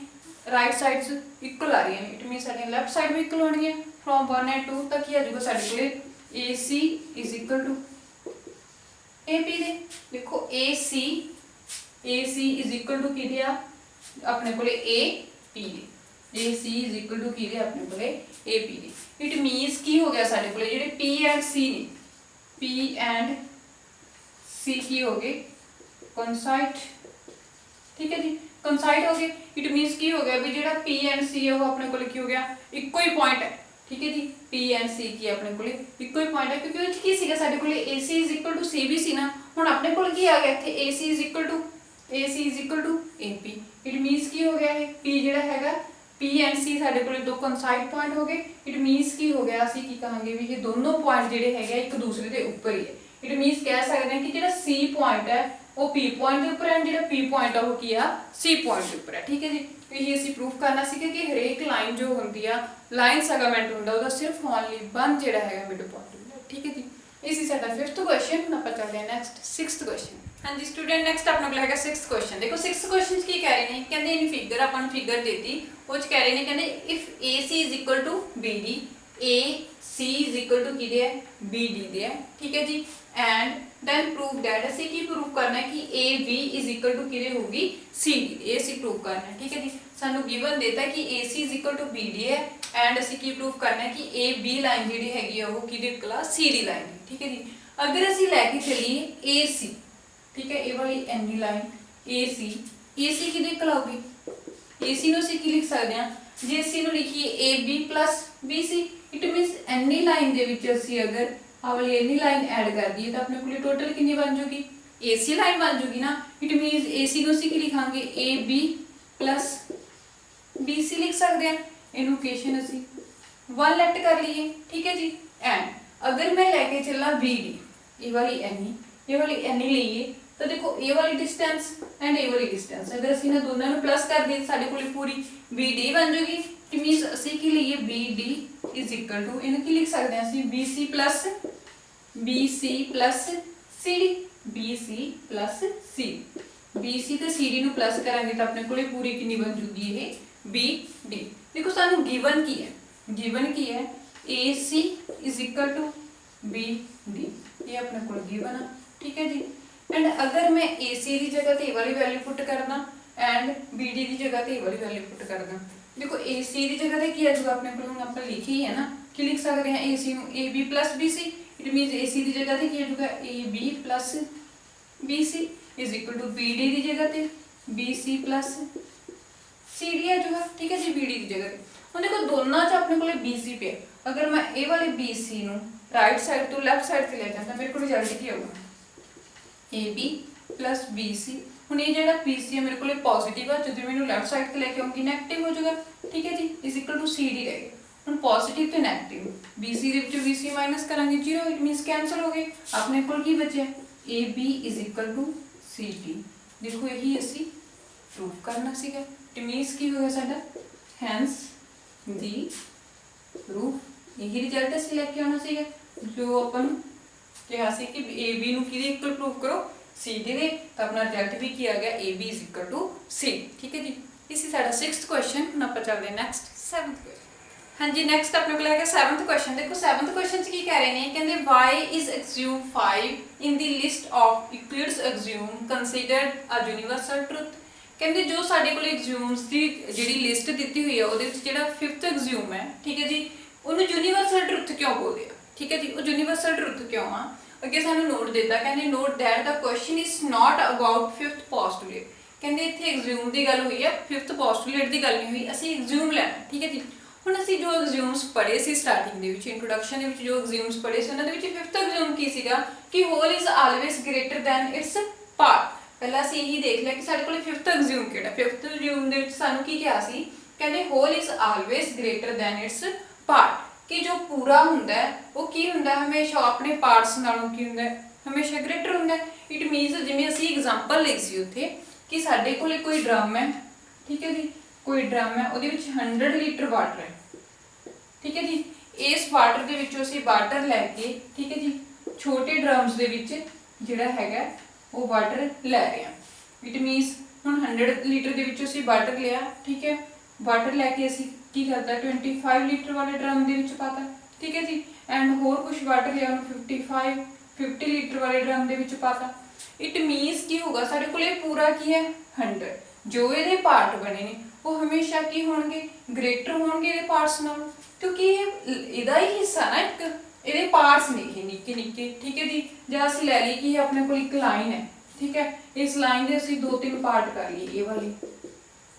ਰਾਈਟ ਸਾਈਡਸ ਇਕੁਅਲ ਆ ਰਹੀਆਂ ਨੇ, ਇਟ ਮੀਨਸ ਸਾਡੀਆਂ ਲੈਫਟ ਸਾਈਡ ਵੀ ਇਕੁਅਲ ਹੋਣਗੀਆਂ। from 1 and 2 ਤਾਂ ਕੀ ਆ ਜਾਊਗਾ ਸਾਡੇ ਕੋਲੇ AC is equal to AP ਦੇ, ਦੇਖੋ AC is equal to ਕਿਹਦੇ ਆ ਆਪਣੇ ਕੋਲੇ AP ਦੇ, AC is equal to ਕਿਹਦੇ ਆਪਣੇ ਕੋਲੇ AP ਦੇ। ਇਟ ਮੀਨਸ ਕੀ ਹੋ ਗਿਆ ਸਾਡੇ ਕੋਲੇ ਜਿਹੜੇ P and C ਨੇ, P and C ਕੀ ਹੋ ਗਏ ਕੰਸਾਈਡ, ਠੀਕ ਹੈ ਜੀ, ਕੰਸਾਈਡ ਹੋ ਗਏ। ਇਟ ਮੀਨਸ ਕੀ ਹੋ ਗਿਆ ਵੀ ਜਿਹੜਾ P and C ਹੈ ਉਹ ਆਪਣੇ ਕੋਲੇ ਕੀ ਹੋ ਗਿਆ ਇੱਕੋ ਹੀ ਪੁਆਇੰਟ ਹੈ, ਠੀਕ ਹੈ ਜੀ। P and C ਕੀ ਆਪਣੇ ਕੋਲੇ ਇੱਕੋ ਹੀ ਪੁਆਇੰਟ ਹੈ ਕਿਉਂਕਿ ਉਹ ਕੀ ਸੀਗਾ ਸਾਡੇ ਕੋਲੇ AC is equal to CB ਸੀ ਨਾ। ਹੁਣ ਆਪਣੇ ਕੋਲ ਕੀ ਆ ਗਿਆ ਇੱਥੇ AC is equal to AP। It means ਕੀ ਹੋ ਗਿਆ ਇਹ P ਜਿਹੜਾ ਹੈਗਾ P and C ਸਾਡੇ ਕੋਲੇ ਦੋ ਕੰਸਾਈਡ ਪੁਆਇੰਟ ਹੋ ਗਏ। ਇਟ ਮੀਨਸ ਕੀ ਹੋ ਗਿਆ ਅਸੀਂ ਕੀ ਕਹਾਂਗੇ ਵੀ ਇਹ ਦੋਨੋਂ ਪੁਆਇੰਟ ਜਿਹੜੇ ਹੈਗੇ ਇੱਕ ਦੂਸਰੇ ਦੇ ਉੱਪਰ ਹੀ ਹੈ। ਇਟ ਮੀਨਸ ਕਹਿ ਸਕਦੇ ਹਾਂ ਕਿ ਜਿਹੜਾ C ਪੁਆਇੰਟ ਹੈ ਉਹ P ਪੁਆਇੰਟ ਦੇ ਉੱਪਰ ਹੈ, ਜਿਹੜਾ P ਪੁਆਇੰਟ ਆ ਉਹ ਕੀ ਆ C ਪੁਆਇੰਟ ਦੇ ਉੱਪਰ ਹੈ, ਠੀਕ ਹੈ ਜੀ। ਇਹ ਅਸੀਂ ਪ੍ਰੂਫ ਕਰਨਾ ਸੀ ਕਿ ਹਰੇਕ ਲਾਈਨ ਜੋ ਹੁੰਦੀ ਆ ਲਾਈਨ ਸੈਗਮੈਂਟ ਹੁੰਦਾ ਉਹਦਾ ਸਿਰਫ ਓਨਲੀ ਵਨ ਜਿਹੜਾ ਹੈਗਾ ਮਿਡ ਪੁਆਇੰਟ ਹੁੰਦਾ, ਠੀਕ ਹੈ ਜੀ। ਇਹ ਸੀ ਸਾਡਾ 5th ਕੁਐਸਚਨ। ਹੁਣ ਆਪਾਂ ਚੱਲਦੇ ਹਾਂ ਨੈਕਸਟ 6th ਕੁਐਸਚਨ। ਹਾਂਜੀ ਸਟੂਡੈਂਟ ਨੈਕਸਟ ਆਪਣੇ ਕੋਲ ਹੈਗਾ 6th ਕੁਐਸਚਨ। ਦੇਖੋ 6th ਕੁਐਸਚਨ ਕੀ ਕਹਿ ਰਹੇ ਨੇ, ਕਹਿੰਦੇ ਇਨ ਫਿਗਰ ਆਪਾਂ ਨੂੰ ਫਿਗਰ ਦੇਤੀ, ਉਹ ਚ ਕਹਿ ਰਹੇ ਨੇ ਕਹਿੰਦੇ if AC is equal to BD, AC is equal to ਕਿਹਦੇ ਹੈ BD ਦੇ ਹੈ, ਠੀਕ ਹੈ ਜੀ। ਐਂਡ then prove that ਅਸੀਂ ਕੀ ਪ੍ਰੂਫ ਕਰਨਾ ਹੈ ਕਿ AB is equal to ਕਿਹਦੇ ਹੋਊਗੀ CD, ਇਹ ਅਸੀਂ ਪ੍ਰੂਫ ਕਰਨਾ ਹੈ, ਠੀਕ ਹੈ ਜੀ। ਸਾਨੂੰ ਗਿਵਨ ਦੇਤਾ ਕਿ AC is equal to BD ਹੈ ਐਂਡ ਅਸੀਂ ਕੀ ਪ੍ਰੂਫ ਕਰਨਾ ਹੈ ਕਿ AB ਲਾਈਨ ਜਿਹੜੀ ਹੈਗੀ ਆ ਉਹ ਕਿਹਦੇ ਇਕੁਅਲ ਆ CD ਲਾਈਨ ਦੀ, ਠੀਕ ਹੈ ਜੀ। ਅਗਰ ਅਸੀਂ ਲੈ ਕੇ ਚੱਲੀਏ AC, ठीक है, ये वाली एनी लाइन AC किहदे इक्वल आउगी, AC ਨੂੰ ਅਸੀਂ ਕੀ ਲਿਖ ਸਕਦੇ ਹਾਂ ਜੇ AC ਨੂੰ ਲਿਖੀਏ AB plus BC, it means any line ਦੇ ਵਿੱਚ ਅਸੀਂ ਅਗਰ ਆ ਵਾਲੀ ਐਨੀ ਲਾਈਨ ਐਡ ਕਰ ਦਈਏ ਤਾਂ ਆਪਣੇ ਕੋਲ ਟੋਟਲ ਕਿੰਨੀ ਬਣ ਜੂਗੀ AC ਲਾਈਨ ਬਣ ਜੂਗੀ ਨਾ। ਇਟ ਮੀਨਸ AC ਨੂੰ ਅਸੀਂ ਕੀ ਲਿਖਾਂਗੇ AB plus BC ਲਿਖ ਸਕਦੇ ਹਾਂ। ਇਹਨੂੰ ਇਕੁਏਸ਼ਨ ਅਸੀਂ 1 ਲੈਟ ਕਰ ਲਈਏ, ਠੀਕ ਹੈ ਜੀ। ਐਂਡ ਅਗਰ ਮੈਂ ਲੈ ਕੇ ਚੱਲਾਂ BD, ਇਹ ਵਾਲੀ ਐਨੀ ਲਈਏ ਤਾਂ ਦੇਖੋ ਇਹ ਵਾਲੀ डिस्टेंस एंड ਇਹ ਵਾਲੀ डिस्टेंस ਅਗਰ ਅਸੀਂ ਇਹਨਾਂ ਦੋਨਾਂ ਨੂੰ ਪਲੱਸ ਕਰ ਦਈਏ ਸਾਡੇ ਕੋਲ ਪੂਰੀ BD ਬਣ ਜੂਗੀ। ਇਟ ਮੀਨਸ ਅਸੀਂ ਕੀ ਲਈਏ BD is equal to ਇਹਨੂੰ ਕੀ ਲਿਖ ਸਕਦੇ ਹਾਂ ਅਸੀਂ BC plus CD, BC ਤੇ CD ਨੂੰ ਪਲੱਸ ਕਰਾਂਗੇ ਤਾਂ ਆਪਣੇ ਕੋਲੇ ਪੂਰੀ ਕਿੰਨੀ ਬਣ ਜੂਗੀ ਇਹ BD। ਦੇਖੋ ਸਾਨੂੰ ਗਿਵਨ ਕੀ ਹੈ AC is equal to BD, ਇਹ ਆਪਣੇ ਕੋਲ ਗਿਵਨ ਆ, ਠੀਕ ਹੈ ਜੀ। एंड अगर मैं AC की जगह ते वाली वैल्यू पुट करना एंड BD की जगह ते वाली वैल्यू पुट करना, देखो AC की जगह ते की आ जाएगा अपने को हम आप लिखी है ना कि लिख सकते हैं AC ਨੂੰ AB plus BC। It means AC की जगह ते की आ जाएगा AB plus BC is equal to BD की जगह ते BC plus CD आ जाएगा, ठीक है जी। BD की जगह ते ਹੁਣ देखो ਦੋਨਾਂ ਚ ਆਪਣੇ ਕੋਲੇ BC ਪਿਆ, अगर मैं ਇਹ ਵਾਲੇ BC ਨੂੰ ਰਾਈਟ ਸਾਈਡ ਤੋਂ ਲੈਫਟ ਸਾਈਡ ਤੇ ਲੈ ਜਾਂਦਾ ਮੇਰੇ ਕੋਲ ਰਿਜ਼ਲਟ ਕੀ ਆਊਗਾ AB plus BC। ਹੁਣ ਇਹ ਜਿਹੜਾ BC ਹੈ ਮੇਰੇ ਕੋਲੇ ਪੋਜ਼ਿਟਿਵ ਆ, ਜਦੋਂ ਮੈਨੂੰ ਲੈਫਟ ਸਾਈਡ ਤੇ ਲੈ ਕੇ ਆਉਂਗੀ ਨੈਗੇਟਿਵ ਹੋ ਜਾਊਗਾ, ਠੀਕ ਹੈ ਜੀ। ਇਜ਼ ਇਕੁਅਲ ਟੂ CD ਰਹੇਗਾ। ਹੁਣ ਪੋਜ਼ਿਟਿਵ ਤੇ ਨੈਗੇਟਿਵ BC ਦੇ ਵਿੱਚੋਂ BC ਮਾਈਨਸ ਕਰਾਂਗੇ 0, ਇਟ ਮੀਨਸ ਕੈਂਸਲ ਹੋ ਗਏ। ਆਪਣੇ ਕੋਲ ਕੀ ਬਚਿਆ AB is equal to CD। ਦੇਖੋ ਇਹੀ ਅਸੀਂ ਪ੍ਰੂਫ ਕਰਨਾ ਸੀਗਾ। ਇਟ ਮੀਨਸ ਕੀ ਹੋਇਆ ਸਾਡਾ ਹੈਂਸ ਦੀ ਪ੍ਰੂਫ ਇਹੀ ਰਿਜ਼ਲਟ ਅਸੀਂ ਲੈ ਕੇ ਆਉਣਾ ਸੀਗਾ ਜੋ ਆਪਾਂ ਨੂੰ ਕਿਹਾ ਸੀ ਕਿ AB ਨੂੰ ਕਿਹਦੇ ਇਕੁਅਲ ਪ੍ਰੂਫ ਕਰੋ CD ਦੇ, ਤਾਂ ਆਪਣਾ ਰਿਜ਼ਲਟ ਵੀ ਕੀ ਆ ਗਿਆ AB is equal to C, ਠੀਕ ਹੈ ਜੀ। ਇਹ ਸੀ ਸਾਡਾ 6th ਕੁਐਸਚਨ। ਹੁਣ ਆਪਾਂ ਚੱਲਦੇ ਹਾਂ ਨੈਕਸਟ 7th ਕੁਐਸਚਨ। हाँ जी नेक्स्ट अपने को लगा 7th क्वेश्चन। देखो 7th क्वेश्चन च की कह रहे हैं कहते why is axiom 5 in the list of Euclid's axiom considered a universal truth. कहते जो साडे कोल एक्सियूम्स दी जिहड़ी लिस्ट दित्ती हुई है ਉਹਦੇ ਵਿੱਚ ਜਿਹੜਾ 5th एक्सियूम है ठीक है जी ਉਹਨੂੰ यूनिवर्सल ट्रुथ क्यों बोलते हैं ठीक है जी ਉਹ यूनिवर्सल ट्रुथ क्यों आ ਅੱਗੇ ਸਾਨੂੰ ਨੋਟ ਦਿੱਤਾ ਕਹਿੰਦੇ note that the question is not about 5th ਪੋਸਟੂਲੇਟ। ਕਹਿੰਦੇ ਇੱਥੇ ਐਗਜ਼ਿਊਮ ਦੀ ਗੱਲ ਹੋਈ ਹੈ 5th ਪੋਸਟੂਲੇਟ ਦੀ ਗੱਲ ਨਹੀਂ ਹੋਈ ਅਸੀਂ ਐਗਜ਼ਿਊਮ ਲੈਣਾ ਠੀਕ ਹੈ ਜੀ। ਹੁਣ ਅਸੀਂ ਜੋ ਐਗਜ਼ਿਊਮਸ ਪੜ੍ਹੇ ਸੀ ਸਟਾਰਟਿੰਗ ਦੇ ਵਿੱਚ ਇੰਟਰੋਡਕਸ਼ਨ ਦੇ ਵਿੱਚ ਜੋ ਐਗਜ਼ਿਊਮਸ ਪੜ੍ਹੇ ਸੀ ਉਹਨਾਂ ਦੇ ਵਿੱਚ 5th ਐਗਜ਼ਿਊਮ ਕੀ ਸੀਗਾ ਕਿ whole is always greater than its part. ਪਹਿਲਾਂ ਅਸੀਂ ਇਹੀ ਦੇਖ ਲਿਆ ਕਿ ਸਾਡੇ ਕੋਲ 5th ਐਗਜ਼ਿਊਮ ਕਿਹੜਾ 5th ਐਗਜ਼ਿਊਮ ਦੇ ਵਿੱਚ ਸਾਨੂੰ ਕੀ ਕਿਹਾ ਸੀ ਕਹਿੰਦੇ whole is always greater than its part कि जो पूरा हुंदा है वो की हुंदा है हमेशा अपने पार्ट्स नालों की हुंदा है हमेशा ग्रेटर हुंदा है। इट मीनस जिवें असीं एग्जांपल ਲਈ ਸੀ ਉੱਥੇ कि ਸਾਡੇ ਕੋਲੇ कोई ड्रम है ठीक है जी कोई ड्रम है ਉਹਦੇ ਵਿੱਚ 100 ਲੀਟਰ ਵਾਟਰ है ठीक है जी। ਇਸ ਵਾਟਰ ਦੇ ਵਿੱਚੋਂ ਅਸੀਂ ਵਾਟਰ ਲੈ ਕੇ ठीक है जी ਛੋਟੇ ਡਰਮਸ ਦੇ ਵਿੱਚ ਜਿਹੜਾ ਹੈਗਾ ਉਹ ਵਾਟਰ ਲੈ ਰਹੇ ਹਾਂ। ਇਟ ਮੀਨਸ ਹੁਣ 100 ਲੀਟਰ ਦੇ ਵਿੱਚੋਂ ਅਸੀਂ ਵਾਟਰ ਲਿਆ ठीक है वाटर लैके असी की करता 25 लीटर वाले ड्रम दे विच पाता ठीक है जी एंड होर कुछ वाटर लिया 50 लीटर वाले ड्रम दे विच पाता। इट मीनस की होगा साडे कोले पूरा की है 100 जो इहदे पार्ट बने ने वो हमेशा की होणगे ग्रेटर होणगे इहदे पार्ट्स नालों क्योंकि इहदा ही हिस्सा ना एक इहदे पार्ट्स ने निक्के निक्के ठीक है जी। जां असीं लै लई कि अपने कोल एक लाइन है ठीक है इस लाइन दे असीं 2-3 पार्ट कर लिए ये वाली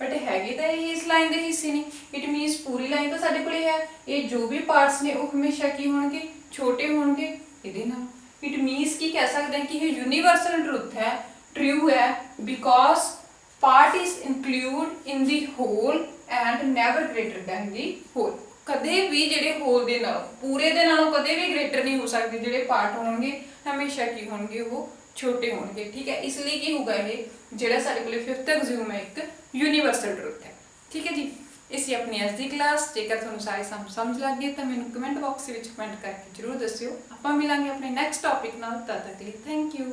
बट हैगे तो ये इस लाइन के हिस्से ने। इट मीनस पूरी लाइन तो साडे कोले है ये जो भी पार्ट्स ने वो हमेशा की होणगे छोटे होणगे इहदे नाल। इट मीनस की कह सकते हैं कि ये यूनिवर्सल ट्रुथ है ट्रू है because part is include in the whole and never greater than the whole. कदे भी जिहड़े होल दे नाल पूरे दे नालों कदे भी ग्रेटर नहीं हो सकते जिहड़े पार्ट होणगे हमेशा की होणगे वो छोटे होणगे ठीक है। इसलिए की होगा ये जिहड़ा साडे कोले 5th एक्सियूम है एक यूनिवर्सल ट्रुथ है ठीक है जी। इसी अपनी अज दी क्लास जेकर तुहानूं सारी समझ लग गई तो मैनूं कमेंट बॉक्स विच कमेंट करके जरूर दस्सिओ। आपां मिलांगे अपने नैक्सट टॉपिक नाल तद तक लिए थैंक यू।